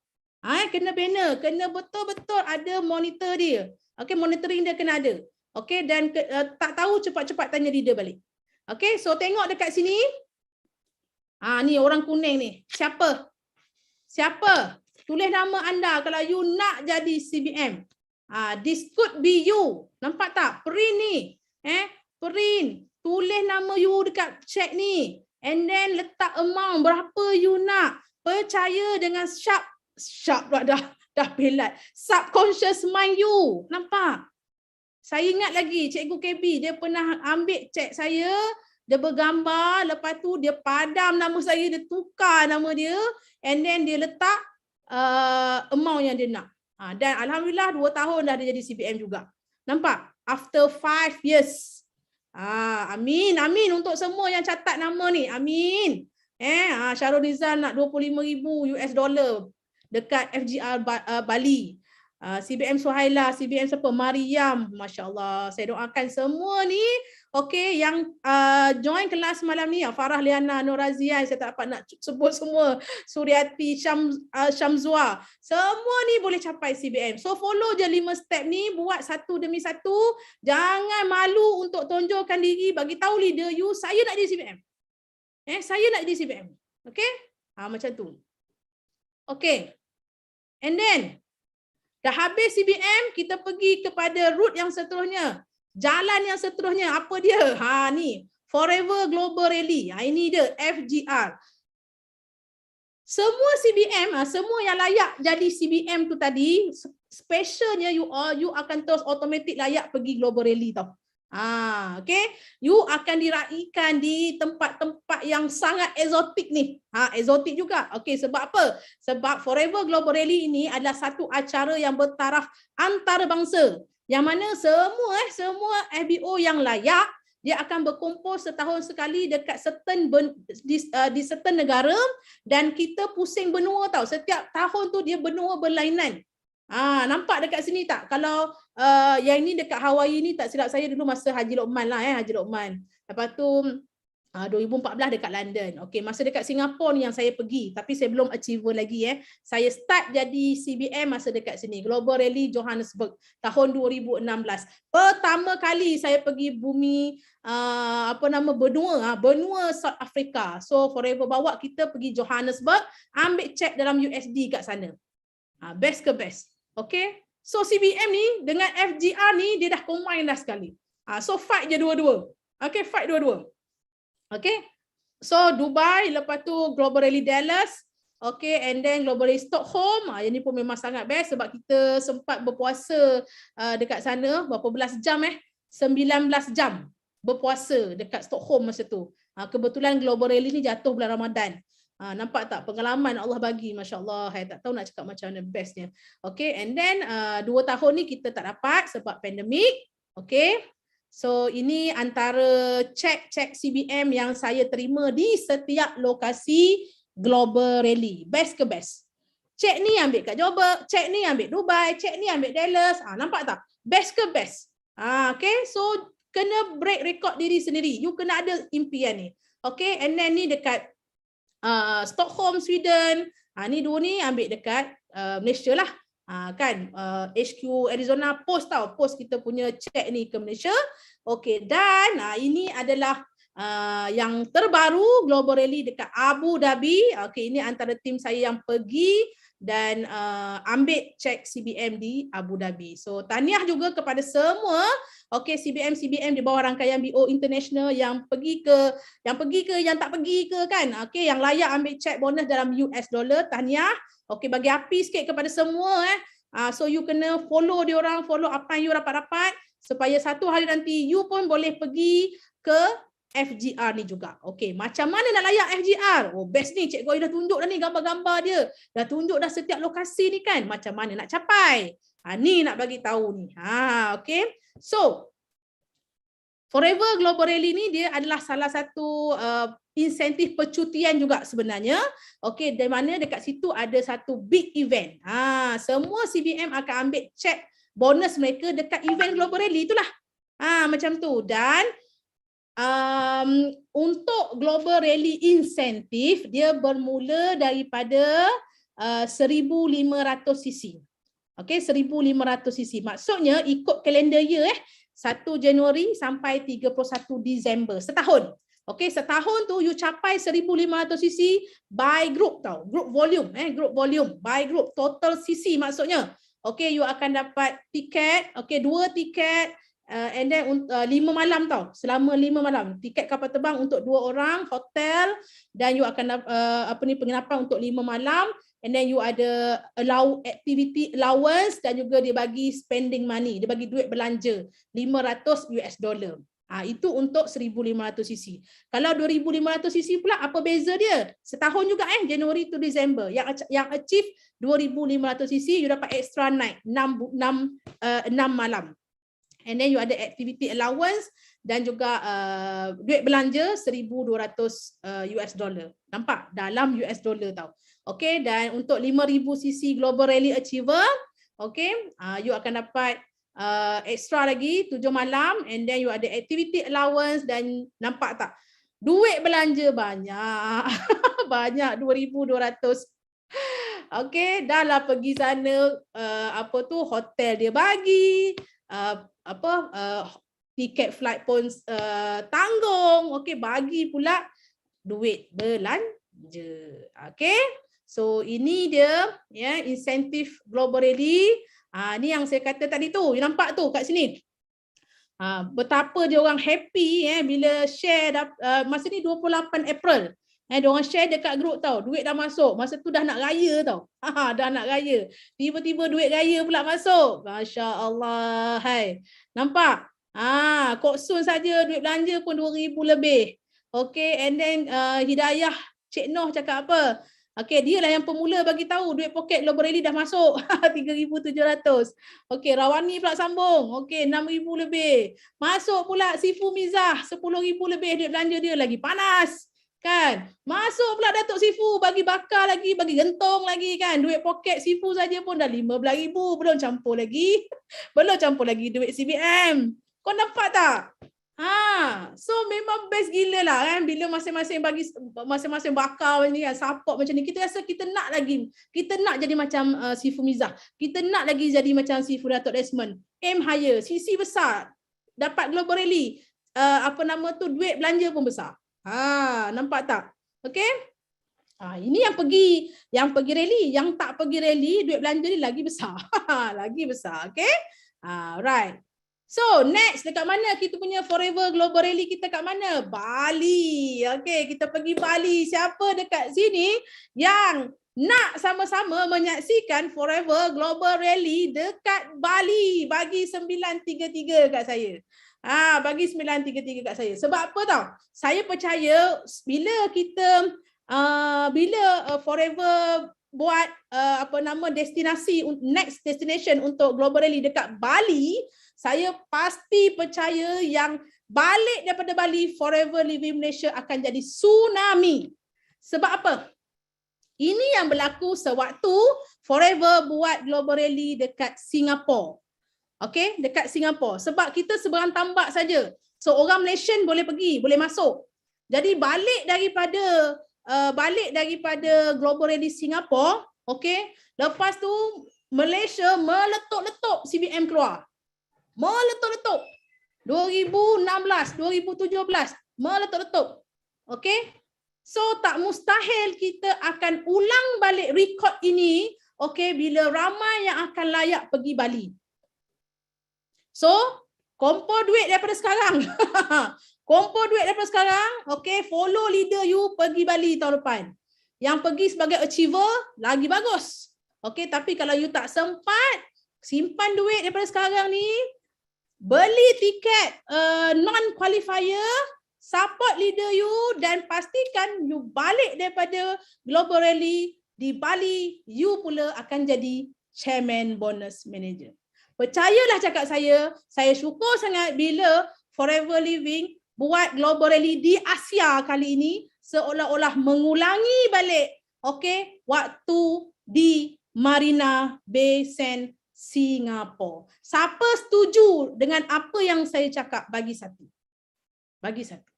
Kena banner. Kena betul-betul ada monitor dia. Okay, monitoring dia kena ada. Okay, dan tak tahu cepat-cepat tanya leader balik. Okay, so tengok dekat sini. Ni orang kuning ni. Siapa? Siapa? Tulis nama anda kalau you nak jadi CBM. This could be you. Nampak tak? Print ni. Print. Tulis nama you dekat check ni. And then letak amount berapa you nak. Percaya dengan sharp dah pelat. Subconscious mind you. Nampak? Saya ingat lagi Cikgu KB dia pernah ambil check saya. Dia bergambar, lepas tu dia padam nama saya, dia tukar nama dia, and then dia letak amount yang dia nak. Dan Alhamdulillah 2 tahun dah dia jadi CBM juga. Nampak? After 5 years. Amin, amin untuk semua yang catat nama ni. Amin. Syarul Rizal nak 25,000 US dollar dekat FGR Bali. CBM Suhaila, CBM siapa? Mariam. Masya Allah. Saya doakan semua ni, okay, yang join kelas malam ni, Farah Liana, Nur Razian, saya tak dapat nak sebut semua, Suryati, Syamzua, semua ni boleh capai CBM. So follow je 5 step ni, buat satu demi satu. Jangan malu untuk tonjolkan diri, bagi tahu leader you, saya nak jadi CBM. Saya nak jadi CBM. Okay? Macam tu. Okay. And then, Dah habis CBM, kita pergi kepada route yang seterusnya. Jalan yang seterusnya, apa dia? Ni, Forever Global Rally. Ini dia, FGR. Semua CBM, semua yang layak jadi CBM tu tadi, specialnya you akan terus automatic layak pergi Global Rally tau. Okay. You akan diraikan di tempat-tempat yang sangat eksotik ni. Eksotik juga. Okay, sebab apa? Sebab Forever Global Rally ini adalah satu acara yang bertaraf antarabangsa. Yang mana semua FBO yang layak, dia akan berkumpul setahun sekali dekat di certain negara, dan kita pusing benua tau. Setiap tahun tu dia benua berlainan. Nampak dekat sini tak? Kalau yang ini dekat Hawaii ni, tak silap saya dulu masa Haji Lokman lah, Haji Lokman. Lepas tu 2014 dekat London. Okey, masa dekat Singapura ni yang saya pergi, tapi saya belum achiever lagi. Saya start jadi CBM masa dekat sini, Global Rally Johannesburg tahun 2016. Pertama kali saya pergi bumi benua South Africa. So Forever bawa kita pergi Johannesburg, ambil check dalam USD kat sana. Best ke best. Okey. So CBM ni dengan FGR ni dia dah combine dah sekali. So fight je dua-dua. Okey, fight dua-dua. Okay, so Dubai, lepas tu Global Rally Dallas, okay, and then Global Rally Stockholm. Yang ni pun memang sangat best sebab kita sempat berpuasa dekat sana berapa belas jam 19 jam berpuasa dekat Stockholm masa tu. Kebetulan Global Rally ni jatuh bulan Ramadan. Nampak tak pengalaman Allah bagi, Masya Allah. Saya tak tahu nak cakap macam mana bestnya. Okay, and then 2 tahun ni kita tak dapat sebab pandemik. Okay. So ini antara cek CBM yang saya terima di setiap lokasi Global Rally. Best ke best? Cek ni ambil kat Joburg, cek ni ambil Dubai, cek ni ambil Dallas. Nampak tak? Best ke best? Okay, so kena break record diri sendiri. You kena ada impian ni. Okay, and then ni dekat Stockholm, Sweden. Ni dua ni ambil dekat Malaysia lah. HQ Arizona post tau, post kita punya check ni ke Malaysia. Okey, dan ini adalah yang terbaru Global Rally dekat Abu Dhabi. Okey, ini antara tim saya yang pergi dan ambil check CBM di Abu Dhabi. So tahniah juga kepada semua CBM di bawah rangkaian BO International yang pergi ke, yang tak pergi ke kan. Okey, yang layak ambil check bonus dalam US dollar, tahniah. Okey, bagi api sikit kepada semua so you kena follow diorang, follow apa yang you dapat supaya satu hari nanti you pun boleh pergi ke FGR ni juga. Okey, macam mana nak layak FGR? Best ni, Cikgu Ayu dah tunjuk dah ni gambar-gambar dia. Dah tunjuk dah setiap lokasi ni kan. Macam mana nak capai? Ni nak bagi tahu ni. Okey. So, Forever Global Rally ni dia adalah salah satu insentif percutian juga sebenarnya. Okey, di mana dekat situ ada satu big event. Semua CBM akan ambil check bonus mereka dekat event Global Rally itulah. Macam tu. Dan untuk Global Rally insentif dia bermula daripada 1,500 cc. Okey, 1,500 cc. Maksudnya ikut kalender year 1 Januari sampai 31 Disember, setahun. Okey, setahun tu you capai 1,500 cc by group tau. Group volume, group volume by group, total cc maksudnya. Okey, you akan dapat tiket, okey 2 tiket and then 5 malam tau. Selama 5 malam. Tiket kapal terbang untuk 2 orang, hotel, dan you akan penginapan untuk 5 malam. And then you ada activity allowance dan juga dia bagi spending money. Dia bagi duit belanja $500. Itu untuk 1,500 cc. Kalau 2,500 cc pula apa beza dia? Setahun juga Januari to December. Yang achieve 2,500 cc you dapat extra night 6 malam. And then you ada activity allowance dan juga duit belanja $1,200. Nampak? Dalam US dollar tau. Okey, dan untuk 5,000 cc Global Rally Achiever, okey, you akan dapat extra lagi 7 malam, and then you ada activity allowance, dan nampak tak? Duit belanja banyak. Banyak 2,200. Okey, dah lah pergi sana, hotel dia bagi, tiket flight pun tanggung, okey, bagi pula duit belanja. Okey. So ini dia insentif Global Rally. Ni yang saya kata tadi tu, nampak tu kat sini. Betapa dia orang happy bila share masa ni 28 April. Dia orang share dekat grup tau, duit dah masuk. Masa tu dah nak raya tau. Dah nak raya. Tiba-tiba duit raya pula masuk. Masya-Allah. Hai. Nampak? Kok Sun saja duit belanja pun 2,000 lebih. Okay, and then Hidayah Cik Noh cakap apa? Okay, dia lah yang pemula bagi tahu duit poket Global Rally dah masuk 3,700. Okay, Rawani pula sambung. Okay, 6,000 lebih. Masuk pula Sifu Mizah 10,000 lebih duit belanja dia, lagi panas. Kan? Masuk pula Datuk Sifu bagi bakar lagi, bagi gentong lagi kan. Duit poket Sifu saja pun dah 15,000, belum campur lagi. Belum campur lagi duit CBM. Kau nampak tak? So memang best gila lah kan, bila masing-masing bagi masing-masing bakal ni kan, support macam ni. Kita rasa kita nak lagi, kita nak jadi macam Sifu Mizah, kita nak lagi jadi macam Sifu Datuk Desmond. Aim higher, sisi besar, dapat Global Rally, duit belanja pun besar. Nampak tak? Okay, ini yang pergi rally, yang tak pergi rally duit belanja ni lagi besar. Lagi besar. Okay, right. So next, dekat mana kita punya Forever Global Rally kita kat mana? Bali. Okay, kita pergi Bali. Siapa dekat sini yang nak sama-sama menyaksikan Forever Global Rally dekat Bali? Bagi 933 kat saya. Bagi 933 kat saya. Sebab apa tau? Saya percaya bila kita Forever buat destinasi, next destination untuk Global Rally dekat Bali, saya pasti percaya yang balik daripada Bali, Forever Living Malaysia akan jadi tsunami. Sebab apa? Ini yang berlaku sewaktu Forever buat Global Rally dekat Singapura. Okay, dekat Singapura. Sebab kita seberang tambak saja. So orang Malaysian boleh pergi, boleh masuk. Jadi balik daripada Global Rally Singapura, okay, lepas tu Malaysia meletup-letup CBM keluar. Meletup-letup. 2016, 2017 meletup-letup. Okay? So tak mustahil kita akan ulang balik rekod ini, okay, bila ramai yang akan layak pergi Bali. So, kumpul duit daripada sekarang. Kumpul duit daripada sekarang, okay, follow leader you pergi Bali tahun depan. Yang pergi sebagai achiever, lagi bagus. Okay, tapi kalau you tak sempat, simpan duit daripada sekarang ni, beli tiket non-qualifier, support leader you dan pastikan you balik daripada Global Rally di Bali, you pula akan jadi Chairman Bonus Manager. Percayalah cakap saya syukur sangat bila Forever Living buat Global Rally di Asia kali ini, seolah-olah mengulangi balik, okay, waktu di Marina Bay Sands, Singapura. Siapa setuju dengan apa yang saya cakap? Bagi satu. Bagi satu.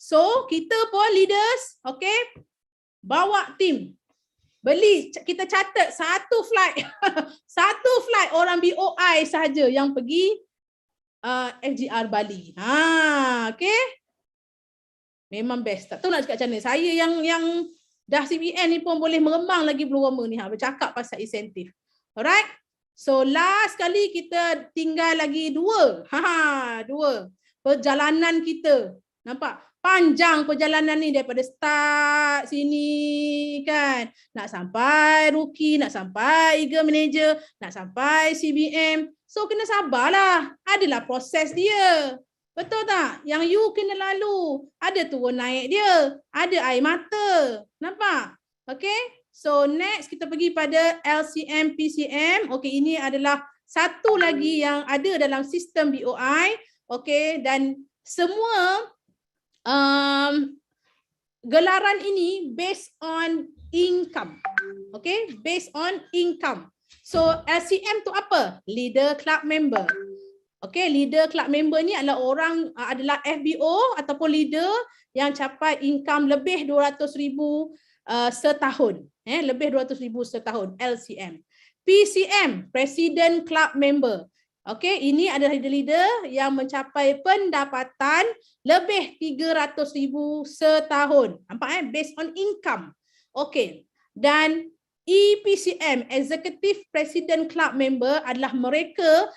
So, kita pun leaders, okay, bawa tim. Beli, kita catat satu flight. Satu flight orang BOI sahaja yang pergi FGR Bali. Okay. Memang best. Tak tahu nak cakap macam mana. Saya yang dah CBN ni pun boleh meremang lagi belum lama ni bercakap pasal insentif. Alright. So last kali kita tinggal lagi dua perjalanan kita. Nampak? Panjang perjalanan ni daripada start sini kan. Nak sampai rookie, nak sampai eager manager, nak sampai CBM. So kena sabarlah. Adalah proses dia. Betul tak? Yang you kena lalu. Ada turun naik dia. Ada air mata. Nampak? Okay. So next kita pergi pada LCM, PCM. Okay, ini adalah satu lagi yang ada dalam sistem BOI. Okay, dan semua gelaran ini based on income. Okay, based on income. So LCM tu apa? Leader Club Member. Okay, leader club member ni adalah orang adalah FBO ataupun leader yang capai income lebih 200,000 setahun. Lebih 200,000 setahun, LCM. PCM, President Club Member. Okay, ini adalah leader yang mencapai pendapatan lebih 300,000 setahun. Nampak based on income. Okay, dan EPCM, Executive President Club Member, adalah mereka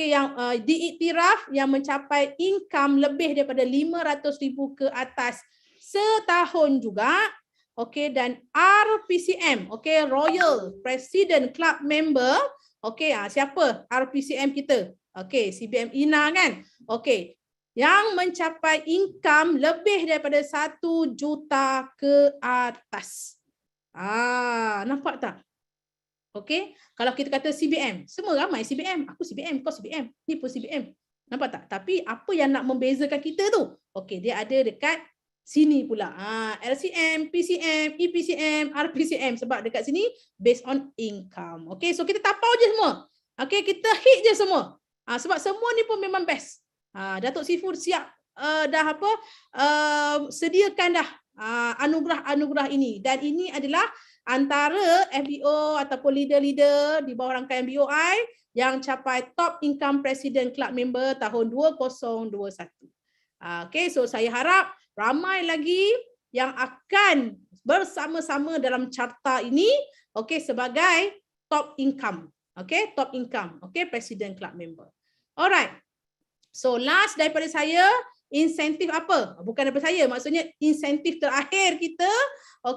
yang diiktiraf yang mencapai income lebih daripada 500,000 ke atas setahun juga. Dan RPCM, Royal President Club Member, siapa RPCM kita? CBM INA kan? Yang mencapai income lebih daripada 1 juta ke atas. Nampak tak? Kalau kita kata CBM, semua ramai CBM. Aku CBM, kau CBM, ni pun CBM. Nampak tak? Tapi apa yang nak membezakan kita tu? Dia ada dekat sini pula. LCM, PCM, EPCM, RPCM. Sebab dekat sini based on income. So kita tapau je semua. Kita hit je semua. Sebab semua ni pun memang best. Datuk Sifu siap sediakan dah anugerah-anugerah ini. Dan ini adalah antara FBO ataupun leader-leader di bawah rangkaian BOI yang capai top income President Club Member tahun 2021. So saya harap ramai lagi yang akan bersama-sama dalam carta ini sebagai top income. Top income, President Club Member. Alright. So last daripada saya, insentif apa? Bukan daripada saya, maksudnya insentif terakhir kita,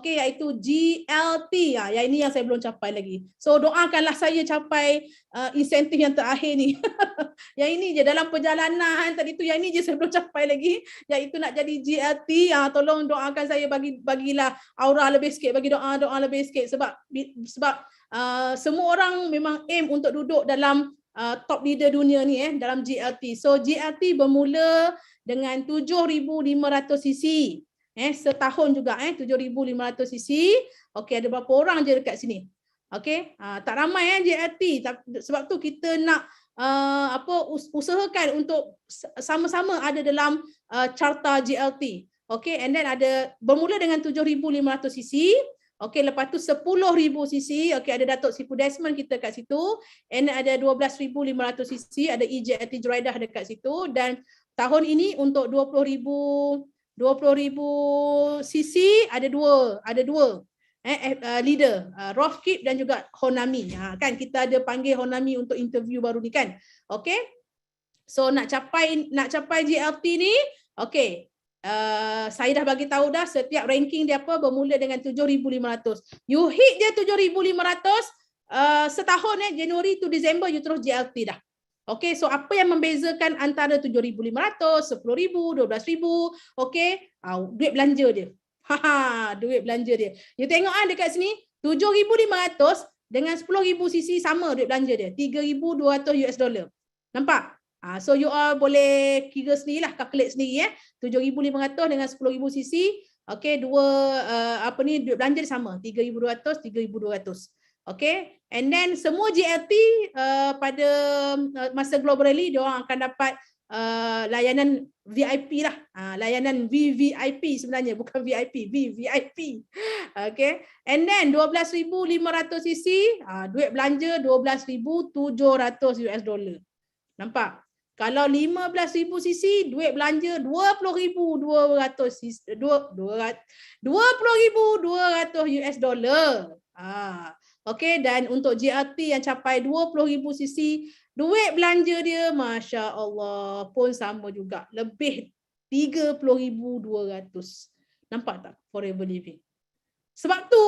iaitu GLT. Yang ini yang saya belum capai lagi. So doakanlah saya capai insentif yang terakhir ni. Yang ini je dalam perjalanan tadi tu, yang ini je saya belum capai lagi, iaitu nak jadi GLT. Tolong doakan saya, bagilah aura lebih sikit, bagi doa lebih sikit, sebab semua orang memang aim untuk duduk dalam top leader dunia ni dalam GLT. So GLT bermula dengan 7,500 cc setahun juga 7,500 cc. Ada berapa orang je dekat sini? Tak ramai GLT, sebab tu kita nak usahakan untuk sama-sama ada dalam carta GLT. And then ada bermula dengan 7,500 cc. Lepas tu 10,000 cc. Ada Datuk Sifu Desmond kita kat situ. And ada 12,500 cc. Ada EJLT Juraidah dekat situ. Dan tahun ini untuk 20,000 cc ada dua leader, Rofkip dan juga Honami. Kan kita ada panggil Honami untuk interview baru ni kan. So nak capai GLT ni, saya dah bagi tahu dah setiap ranking dia apa, bermula dengan 7,500. You hit dia 7,500 setahun Januari to Disember, you terus GLT dah. So apa yang membezakan antara 7,500, 10,000, 12,000, duit belanja dia. Duit belanja dia. You tengok dekat sini 7,500 dengan 10,000 cc sama duit belanja dia, $3,200. Nampak? So you all boleh kira sendirilah, calculate sendiri 7,500 dengan 10,000 cc. Duit belanja dia sama, 3,200, 3,200. And then semua GLT pada masa Global Rally dia orang akan dapat layanan VIP lah. Layanan VVIP sebenarnya, bukan VIP, VVIP. And then 12,500 cc, duit belanja $12,700. Nampak? Kalau 15,000 cc, duit belanja $20,200. Dan untuk GLT yang capai 20,000 cc, duit belanja dia Masya Allah pun sama juga, lebih 30,200. Nampak tak? Forever Living. Sebab tu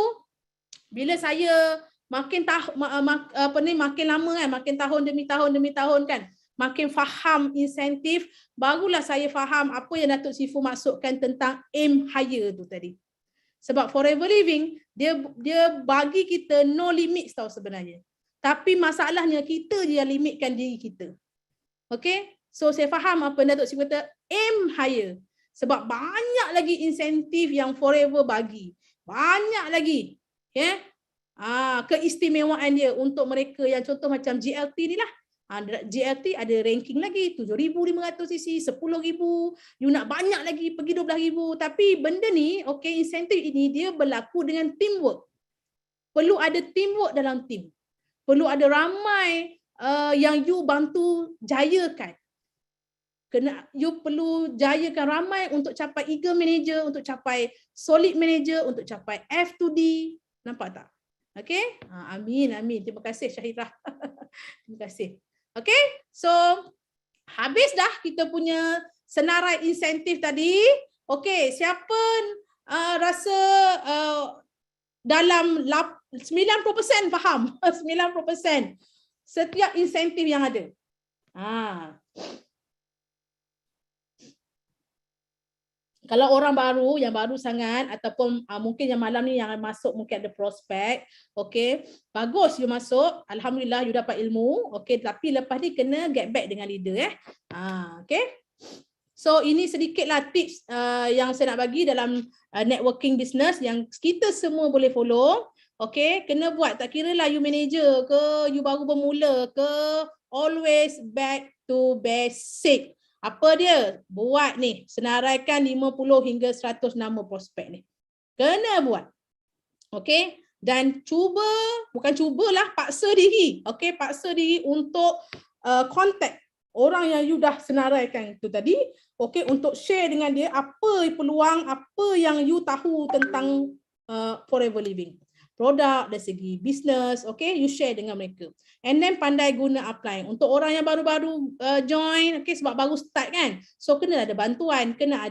bila saya makin lama kan, makin tahun demi tahun kan, makin faham insentif, barulah saya faham apa yang Datuk Sifu maksudkan tentang aim higher tu tadi. Sebab Forever Living dia bagi kita no limits tau sebenarnya. Tapi masalahnya kita je yang limitkan diri kita. So saya faham apa Datuk Sifu kata aim higher. Sebab banyak lagi insentif yang Forever bagi. Banyak lagi. Keistimewaan dia untuk mereka yang contoh macam GLT ni lah. GLT ada ranking lagi 7,500 cc, 10,000, you nak banyak lagi pergi 12,000. Tapi benda ni, insentif ini dia berlaku dengan teamwork. Perlu ada teamwork dalam team. Perlu ada ramai yang you bantu jayakan. You perlu jayakan ramai untuk capai eager manager, untuk capai solid manager, untuk capai F2D. Nampak tak? Okay, amin, amin. Terima kasih Syahirah. Terima kasih. Okay, so habis dah kita punya senarai insentif tadi. Okay, siapa rasa dalam 90% faham? 90% setiap insentif yang ada. Kalau orang baru, yang baru sangat ataupun mungkin yang malam ni yang masuk mungkin ada prospek, okey, bagus you masuk, alhamdulillah you dapat ilmu, okey, tapi lepas ni kena get back dengan leader okey. So ini sedikitlah tips yang saya nak bagi dalam networking business yang kita semua boleh follow. Okey, kena buat, tak kira lah you manager ke, you baru bermula ke, always back to basic. Apa dia? Buat ni, senaraikan 50 hingga 100 nama prospek ni. Kena buat. Okey? Dan cuba, bukan cubalah, paksa diri. Okey, paksa diri untuk contact orang yang you dah senaraikan itu tadi. Okey, untuk share dengan dia apa peluang, apa yang you tahu tentang Forever Living. Produk, dari segi business, okay, you share dengan mereka. And then pandai guna upline. Untuk orang yang baru-baru join, okay, sebab baru start kan. So kena ada bantuan, kena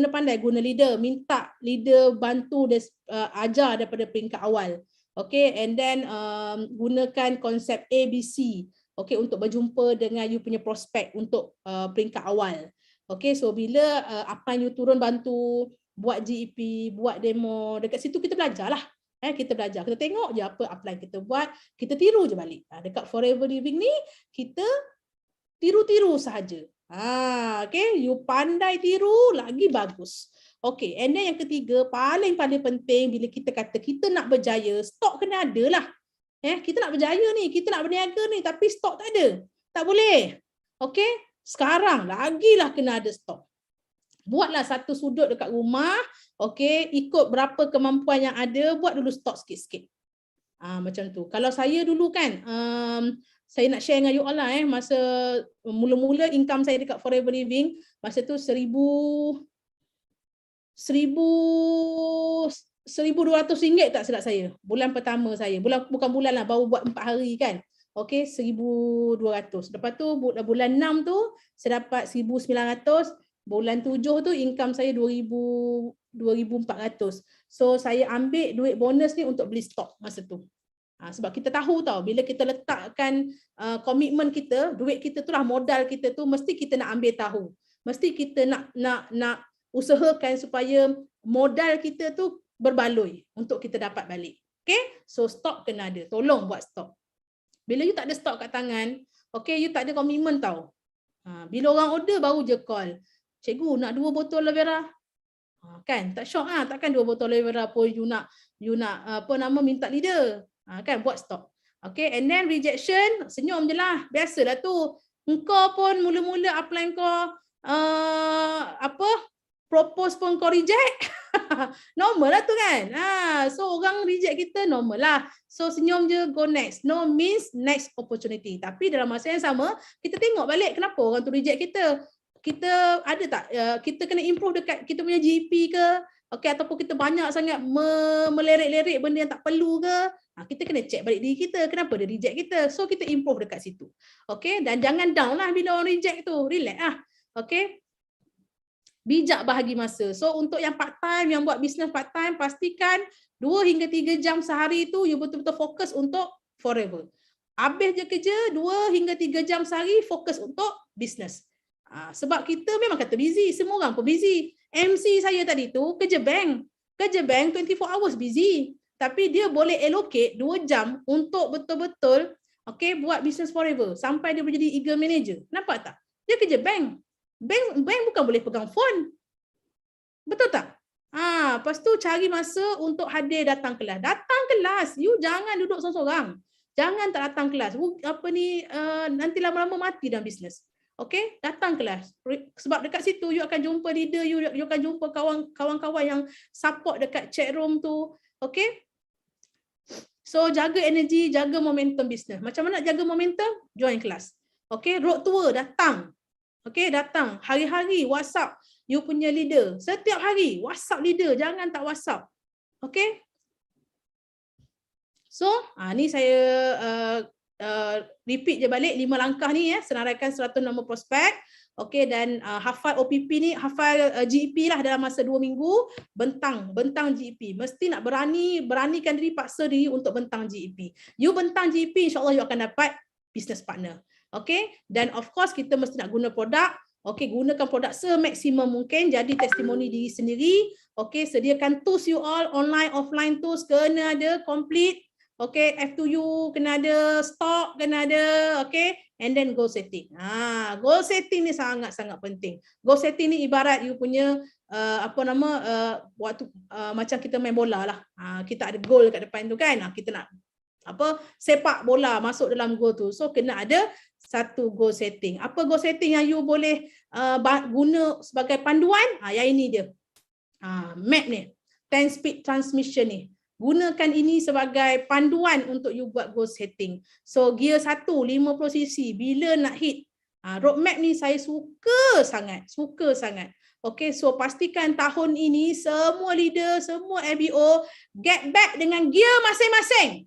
pandai guna leader, minta leader bantu dia ajar daripada peringkat awal. Okay, and then gunakan konsep ABC, okay, untuk berjumpa dengan you punya prospek untuk peringkat awal. Okay, so bila upline you turun bantu, buat GEP, buat demo, dekat situ kita belajar lah. Kita belajar, kita tengok je apa upline kita buat, kita tiru je balik. Dekat Forever Living ni, kita tiru-tiru sahaja. Okay, you pandai tiru, lagi bagus. Okay, and then yang ketiga, paling penting bila kita kata kita nak berjaya, stok kena ada lah. Kita nak berjaya ni, kita nak berniaga ni, tapi stok tak ada. Tak boleh. Okay, sekarang lagilah kena ada stok. Buatlah satu sudut dekat rumah, okey, ikut berapa kemampuan yang ada, buat dulu stok sikit-sikit. Macam tu. Kalau saya dulu kan, saya nak share dengan you all lah, masa mula-mula income saya dekat Forever Living, masa tu 1,200 ringgit tak silap saya. Bulan pertama saya. Bukan bulan lah, baru buat 4 hari kan. Okey, 1,200. Lepas tu bulan 6 tu saya dapat 1,900. Bulan 7 tu income saya 2,400. So saya ambil duit bonus ni untuk beli stok masa tu. Sebab kita tahu tau, bila kita letakkan komitmen kita, duit kita tu lah modal kita tu, mesti kita nak ambil tahu. Mesti kita nak usahakan supaya modal kita tu berbaloi untuk kita dapat balik. Okay? So stok kena ada. Tolong buat stok. Bila you tak ada stok kat tangan, okay, you tak ada komitmen tau. Bila orang order baru je call. Cikgu nak 2 botol aloe vera. Kan tak syok takkan 2 botol aloe vera pun you nak minta leader. Kan buat stok. Okay, and then rejection, senyum je lah. Biasalah tu. Engkau pun mula-mula upline kau propose pun kau reject. Normal lah tu kan. So orang reject kita normal lah. So senyum je, go next. No means next opportunity. Tapi dalam masa yang sama, kita tengok balik kenapa orang tu reject kita. Kita ada tak, kita kena improve dekat kita punya GP ke, okay, ataupun kita banyak sangat melerik-lerik benda yang tak perlu ke, kita kena check balik diri kita, kenapa dia reject kita, so kita improve dekat situ. Okay, dan jangan down lah bila orang reject tu, relax lah. Okay, bijak bahagi masa. So untuk yang part time, yang buat business part time, pastikan 2 hingga 3 jam sehari tu you betul-betul fokus untuk Forever. Habis je kerja, 2 hingga 3 jam sehari fokus untuk business. Sebab kita memang kata busy, semua orang pun busy. MC saya tadi tu kerja bank 24 hours busy, tapi dia boleh allocate 2 jam untuk betul-betul buat business Forever sampai dia menjadi eager manager. Nampak tak? Dia kerja bank bukan boleh pegang phone. Betul tak? Lepas tu cari masa untuk hadir datang kelas. You jangan duduk seorang-seorang. Jangan tak datang kelas. Nanti lama-lama mati dalam bisnes. Okay, datang kelas. Sebab dekat situ you akan jumpa leader, you akan jumpa kawan-kawan yang support dekat chat room tu. Okay. So jaga energi, jaga momentum bisnes. Macam mana jaga momentum? Join kelas. Okay, road tour datang. Okay, datang. Hari-hari WhatsApp you punya leader. Setiap hari WhatsApp leader, jangan tak WhatsApp. Okay. So ni saya repeat je balik 5 langkah ni ya, senaraikan 100 nombor prospek. Okey, dan hafal OPP ni, hafal GEP lah dalam masa 2 minggu, bentang GEP. Mesti nak beranikan diri, paksa diri untuk bentang GEP. You bentang GEP, insyaAllah you akan dapat business partner. Okey, dan of course kita mesti nak guna produk. Okey, gunakan produk semaksimum mungkin, jadi testimoni diri sendiri. Okey, sediakan tools you all, online, offline tools kena ada, complete. Okey, F2U kena ada, stock kena ada, okey, and then goal setting. Goal setting ni sangat-sangat penting. Goal setting ni ibarat you punya waktu macam kita main bola lah. Kita ada goal kat depan tu kan. Kita nak sepak bola masuk dalam goal tu. So kena ada satu goal setting. Apa goal setting yang you boleh guna sebagai panduan? Yang ini dia. Map ni. 10 speed transmission ni. Gunakan ini sebagai panduan untuk you buat goal setting. So gear 1, 50cc, bila nak hit. Roadmap ni saya suka sangat. Okay, so pastikan tahun ini semua leader, semua LBO get back dengan gear masing-masing.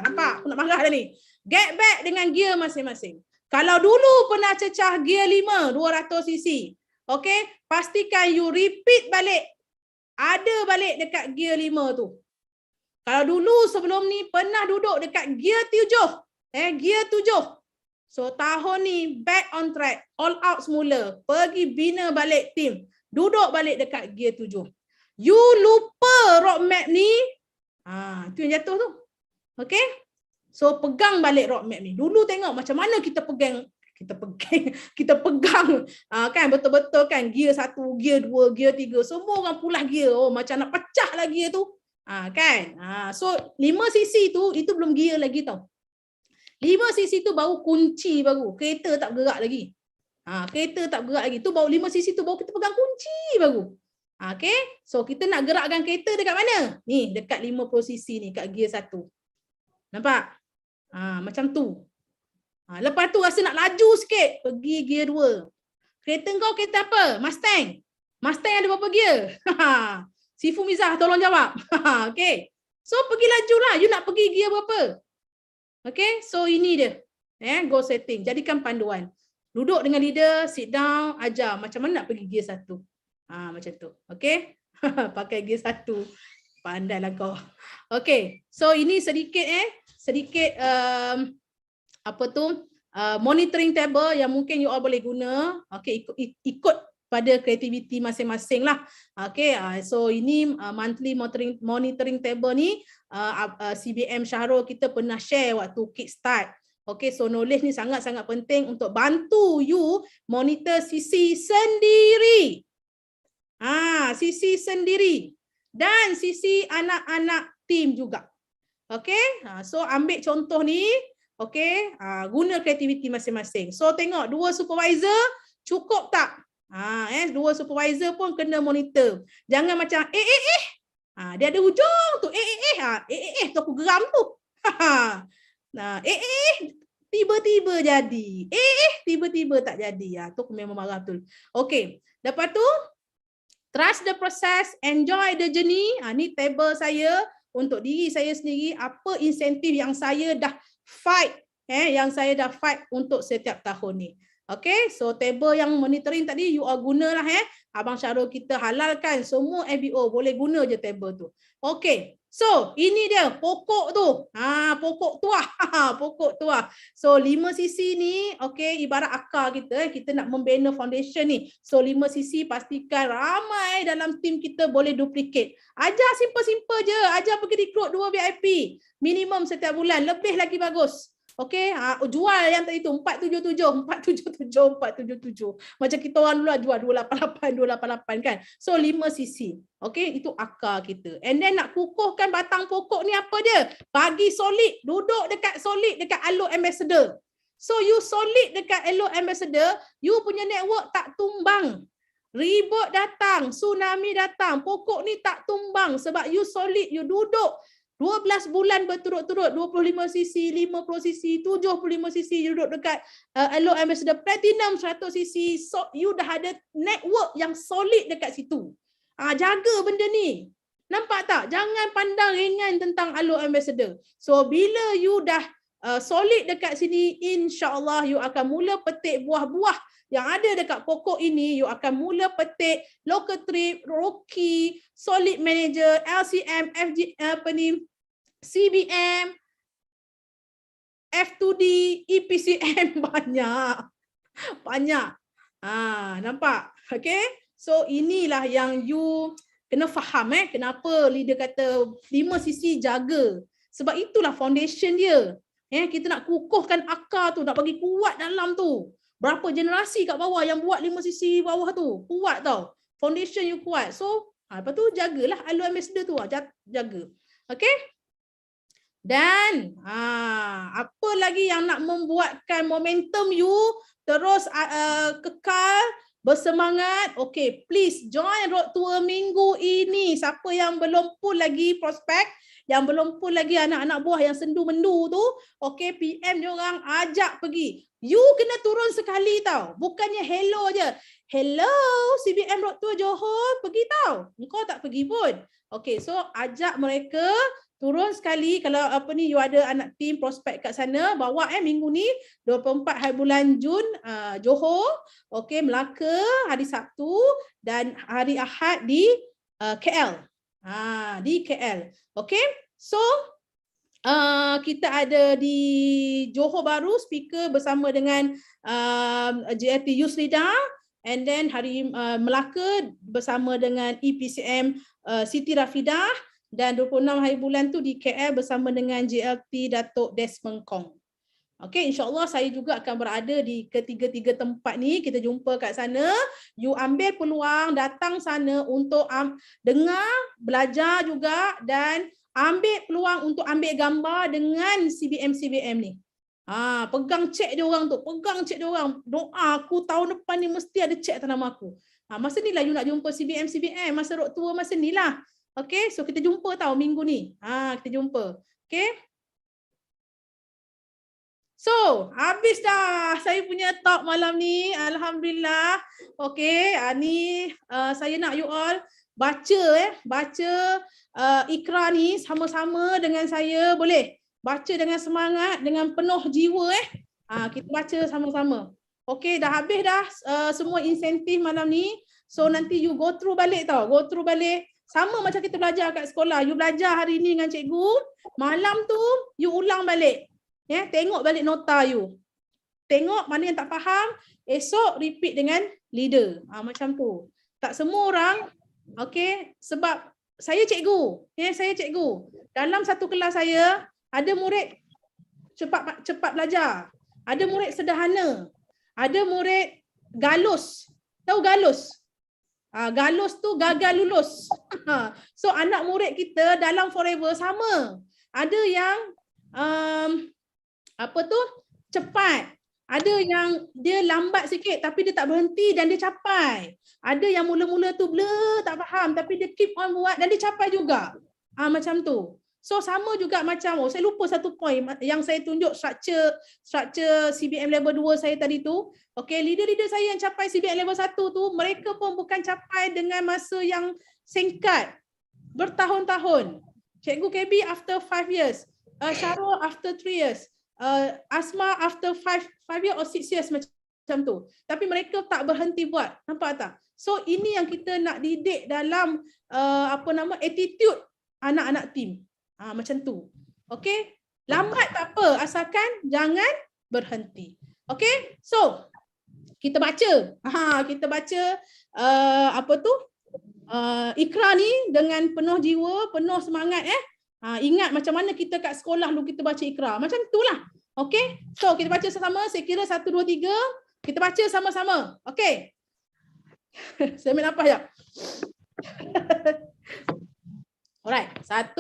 Nampak? Aku nak marah dah ni. Get back dengan gear masing-masing. Kalau dulu pernah cecah gear 5, 200cc. Okay, pastikan you repeat balik. Ada balik dekat gear 5 tu. Kalau dulu sebelum ni pernah duduk dekat gear 7. Gear 7. So tahun ni back on track. All out semula. Pergi bina balik team. Duduk balik dekat gear 7. You lupa roadmap ni. Tu yang jatuh tu. Okay. So pegang balik roadmap ni. Dulu tengok macam mana kita pegang kan betul-betul kan gear 1, gear 2, gear 3 semua orang pulah gear. Macam nak pecah lah gear tu. Kan? So 5cc tu itu belum gear lagi tau. 5cc tu baru kunci baru. Kereta tak bergerak lagi. Kereta tak bergerak lagi. Tu baru 5cc tu baru kita pegang kunci baru. Okay? So kita nak gerakkan kereta dekat mana? Ni dekat 50cc ni kat gear 1. Nampak? Macam tu. Lepas tu rasa nak laju sikit, pergi gear 2. Kereta kau kereta apa? Mustang. Mustang ada berapa gear? Sifu Mizah tolong jawab. Okay. So pergi laju lah. You nak pergi gear berapa? Okay. So ini dia. Goal setting. Jadikan panduan. Duduk dengan leader, sit down, ajar. Macam mana nak pergi gear 1. Macam tu. Okay. Pakai gear 1. Pandailah kau. Okay. So ini sedikit monitoring table yang mungkin you all boleh guna. Okay, ikut pada kreativiti masing-masing lah. Okay, so ini monthly monitoring table ni CBM Syahrul kita pernah share waktu kickstart. Okay, so knowledge ni sangat-sangat penting untuk bantu you monitor sisi sendiri. Sisi sendiri dan sisi anak-anak team juga. Okay, so ambil contoh ni. Okay, guna kreativiti masing-masing. So tengok 2 supervisor cukup tak? 2 supervisor pun kena monitor. Jangan macam dia ada hujung tu. Tu aku geram tu. Tiba-tiba jadi. Tiba-tiba tak jadi. Tu aku memang marah betul. Okay, lepas tu trust the process, enjoy the journey. Ni table saya untuk diri saya sendiri. Apa insentif yang saya dah fight, yang saya dah fight untuk setiap tahun ni. Okay, so table yang monitoring tadi you all gunalah. Abang Syahrul kita halalkan semua MBO boleh guna je table tu. Okay, so ini dia pokok tu. Pokok tuah. Pokok tuah. So 5cc ni okay, ibarat akar kita. Kita nak membina foundation ni. So 5cc pastikan ramai dalam tim kita boleh duplicate. Ajar simple-simple je. Ajar pergi recruit 2 VIP. Minimum setiap bulan. Lebih lagi bagus. Okay, jual yang tadi tu 477 macam kita orang dulu jual 288 kan. So 5cc. Okay, itu akar kita. And then nak kukuhkan batang pokok ni apa dia? Bagi solid, duduk dekat solid dekat Alo Ambassador. So you solid dekat Alo Ambassador, you punya network tak tumbang. Ribut datang, tsunami datang, pokok ni tak tumbang sebab you solid, you duduk 12 bulan berturut-turut, 25cc, 50cc, 75cc duduk dekat Alo Ambassador Platinum 100cc. So you dah ada network yang solid dekat situ. Jaga benda ni. Nampak tak? Jangan pandang ringan tentang Alor Ambassador. So bila you dah solid dekat sini, insya-Allah you akan mula petik buah-buah yang ada dekat pokok ini. You akan mula petik local trip, Rocky, solid manager, LCM, FG, CBM, F2D, EPCM, banyak. Nampak? Okay? So inilah yang you kena faham kenapa leader kata 5 sisi jaga. Sebab itulah foundation dia. Kita nak kukuhkan akar tu, nak bagi kuat dalam tu. Berapa generasi kat bawah yang buat 5 sisi bawah tu. Kuat tau. Foundation you kuat. So, lepas tu jagalah Alor Ambassador tu. Jaga. Okay? Dan apa lagi yang nak membuatkan momentum you terus kekal bersemangat? Okay, please join Road Tour minggu ini. Siapa yang belum pull lagi prospek, yang belum pull lagi anak-anak buah yang sendu-mendu tu, okay, PM diorang ajak pergi. You kena turun sekali tau. Bukannya hello je. Hello, CBM Road Tour Johor, pergi tau. Kau tak pergi pun. Okay, so ajak mereka turun sekali. Kalau you ada anak tim prospek kat sana, bawa minggu ni 24 hari bulan Jun, Johor, okey, Melaka hari Sabtu dan hari Ahad di KL. Di KL. Okey. So kita ada di Johor baru speaker bersama dengan JLT Yusrida, and then hari Melaka bersama dengan EPCM Siti Rafidah. Dan 26 hari bulan tu di KL bersama dengan JLT Datuk Desmond Kong. Okey, insya-Allah saya juga akan berada di ketiga-tiga tempat ni. Kita jumpa kat sana. You ambil peluang datang sana untuk dengar, belajar juga dan ambil peluang untuk ambil gambar dengan CBM ni. Pegang cek dia orang tu, pegang cek dia orang. Doa aku tahun depan ni mesti ada cek atas nama aku. Masa ni lah you nak jumpa CBM, masa road tour masa ni lah. Okay, so kita jumpa tau minggu ni. Kita jumpa. Okay. So, habis dah saya punya talk malam ni. Alhamdulillah. Okay, ni saya nak you all baca Iqra ni sama-sama dengan saya. Boleh? Baca dengan semangat, dengan penuh jiwa. Kita baca sama-sama. Okay, dah habis dah semua insentif malam ni. So, nanti you go through balik tau. Go through balik. Sama macam kita belajar kat sekolah. You belajar hari ni dengan cikgu, malam tu you ulang balik. Tengok balik nota you. Tengok mana yang tak faham, esok repeat dengan leader. Macam tu. Tak semua orang, okay, sebab saya cikgu. Saya cikgu. Dalam satu kelas saya, ada murid cepat belajar. Ada murid sederhana. Ada murid galus. Tahu galus? Galus tu gagal lulus. So anak murid kita dalam forever sama. Ada yang cepat. Ada yang dia lambat sikit tapi dia tak berhenti dan dia capai. Ada yang mula-mula tu blur, tak faham tapi dia keep on buat dan dia capai juga. Macam tu. So sama juga macam, saya lupa satu point yang saya tunjuk structure CBM level 2 saya tadi tu. Okay, leader-leader saya yang capai CBM level 1 tu, mereka pun bukan capai dengan masa yang singkat. Bertahun-tahun. Cikgu KB after 5 years. Syarul after 3 years. Asma after 5 years or 6 years macam tu. Tapi mereka tak berhenti buat. Nampak tak? So ini yang kita nak didik dalam attitude anak-anak tim. Macam tu. Okay? Lambat tak apa, asalkan jangan berhenti. Okay? So, kita baca. Kita baca Iqra ni dengan penuh jiwa, penuh semangat. Ingat macam mana kita kat sekolah dulu kita baca Iqra. Macam itulah. Okay? So, kita baca sama-sama. Saya kira 1, 2, 3. Kita baca sama-sama. Okay? Saya ambil nafas sekejap. Alright. 1,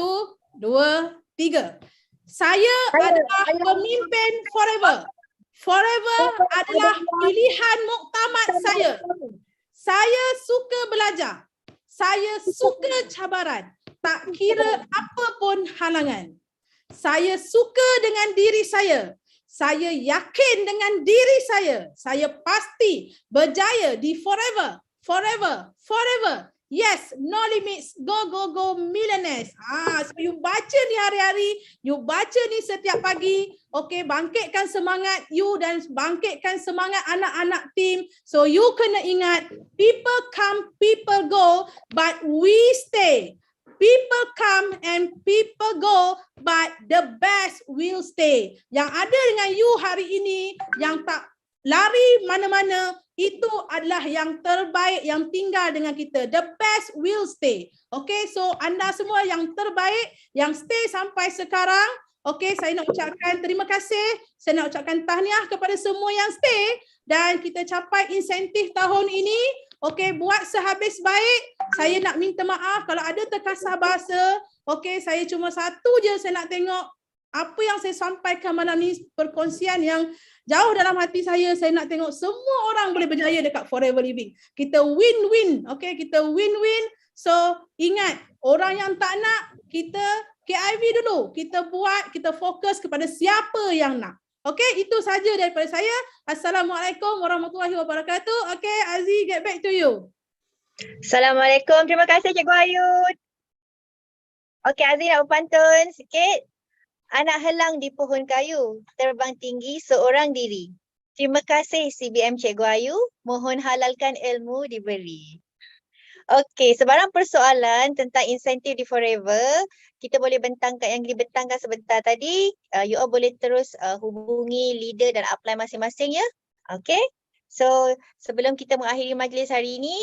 2, 3. Saya adalah pemimpin forever. Forever adalah pilihan muktamad saya. Saya suka belajar. Saya suka cabaran. Tak kira apapun halangan. Saya suka dengan diri saya. Saya yakin dengan diri saya. Saya pasti berjaya di forever, forever, forever. Yes, no limits. Go, go, go millionaires. So you baca ni hari-hari, you baca ni setiap pagi. Okay, bangkitkan semangat you dan bangkitkan semangat anak-anak team. So you kena ingat, people come, people go, but we stay. People come and people go, but the best will stay. Yang ada dengan you hari ini, yang tak lari mana-mana, itu adalah yang terbaik yang tinggal dengan kita. The best will stay. Okay, so anda semua yang terbaik, yang stay sampai sekarang, okay, saya nak ucapkan terima kasih. Saya nak ucapkan tahniah kepada semua yang stay dan kita capai insentif tahun ini. Okay, buat sehabis baik. Saya nak minta maaf kalau ada terkasar bahasa. Okay, saya cuma satu je saya nak tengok apa yang saya sampaikan malam ni, perkongsian yang jauh dalam hati saya nak tengok semua orang boleh berjaya dekat Forever Living. Kita win-win, okay? Kita win-win. So, ingat, orang yang tak nak, kita KIV dulu. Kita buat, kita fokus kepada siapa yang nak. Okay, itu saja daripada saya. Assalamualaikum warahmatullahi wabarakatuh. Okay, Aziz, get back to you. Assalamualaikum. Terima kasih Cikgu Ayu. Okay, Aziz nak berpantun sikit. Anak helang di pohon kayu, terbang tinggi seorang diri. Terima kasih CBM Cikgu Ayu, mohon halalkan ilmu diberi. Okey, sebarang persoalan tentang insentif di Forever, kita boleh bentangkan yang dibentangkan sebentar tadi. You all boleh terus hubungi leader dan apply masing-masing ya. Okey, so sebelum kita mengakhiri majlis hari ini,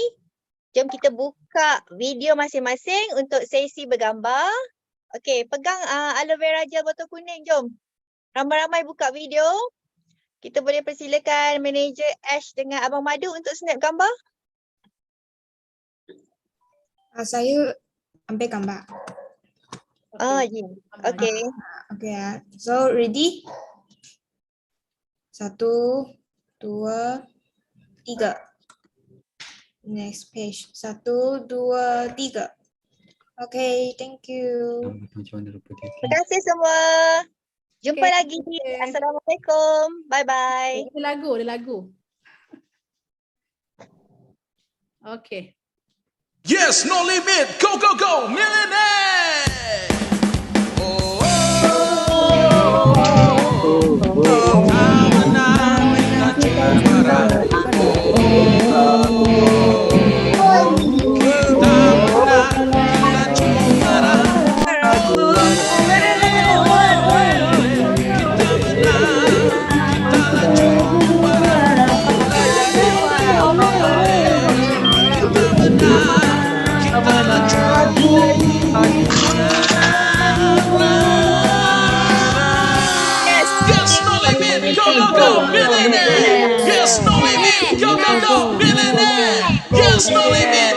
jom kita buka video masing-masing untuk sesi bergambar. Okey, pegang aloe vera gel botol kuning, jom. Ramai-ramai buka video. Kita boleh persilakan manager Ash dengan Abang Madu untuk snap gambar. Saya ambil gambar. Ya. Okey. Okay, so ready? 1, 2, 3. Next page. 1, 2, 3. Okay, thank you. Terima kasih semua. Jumpa lagi. Assalamualaikum. Bye-bye. Ada lagu. Okay. Yes, no limit. Go, go, go. Millionaire. Oh, millionaire. Yes, no limit. Go, go, go. Millionaire. Yes, no limit.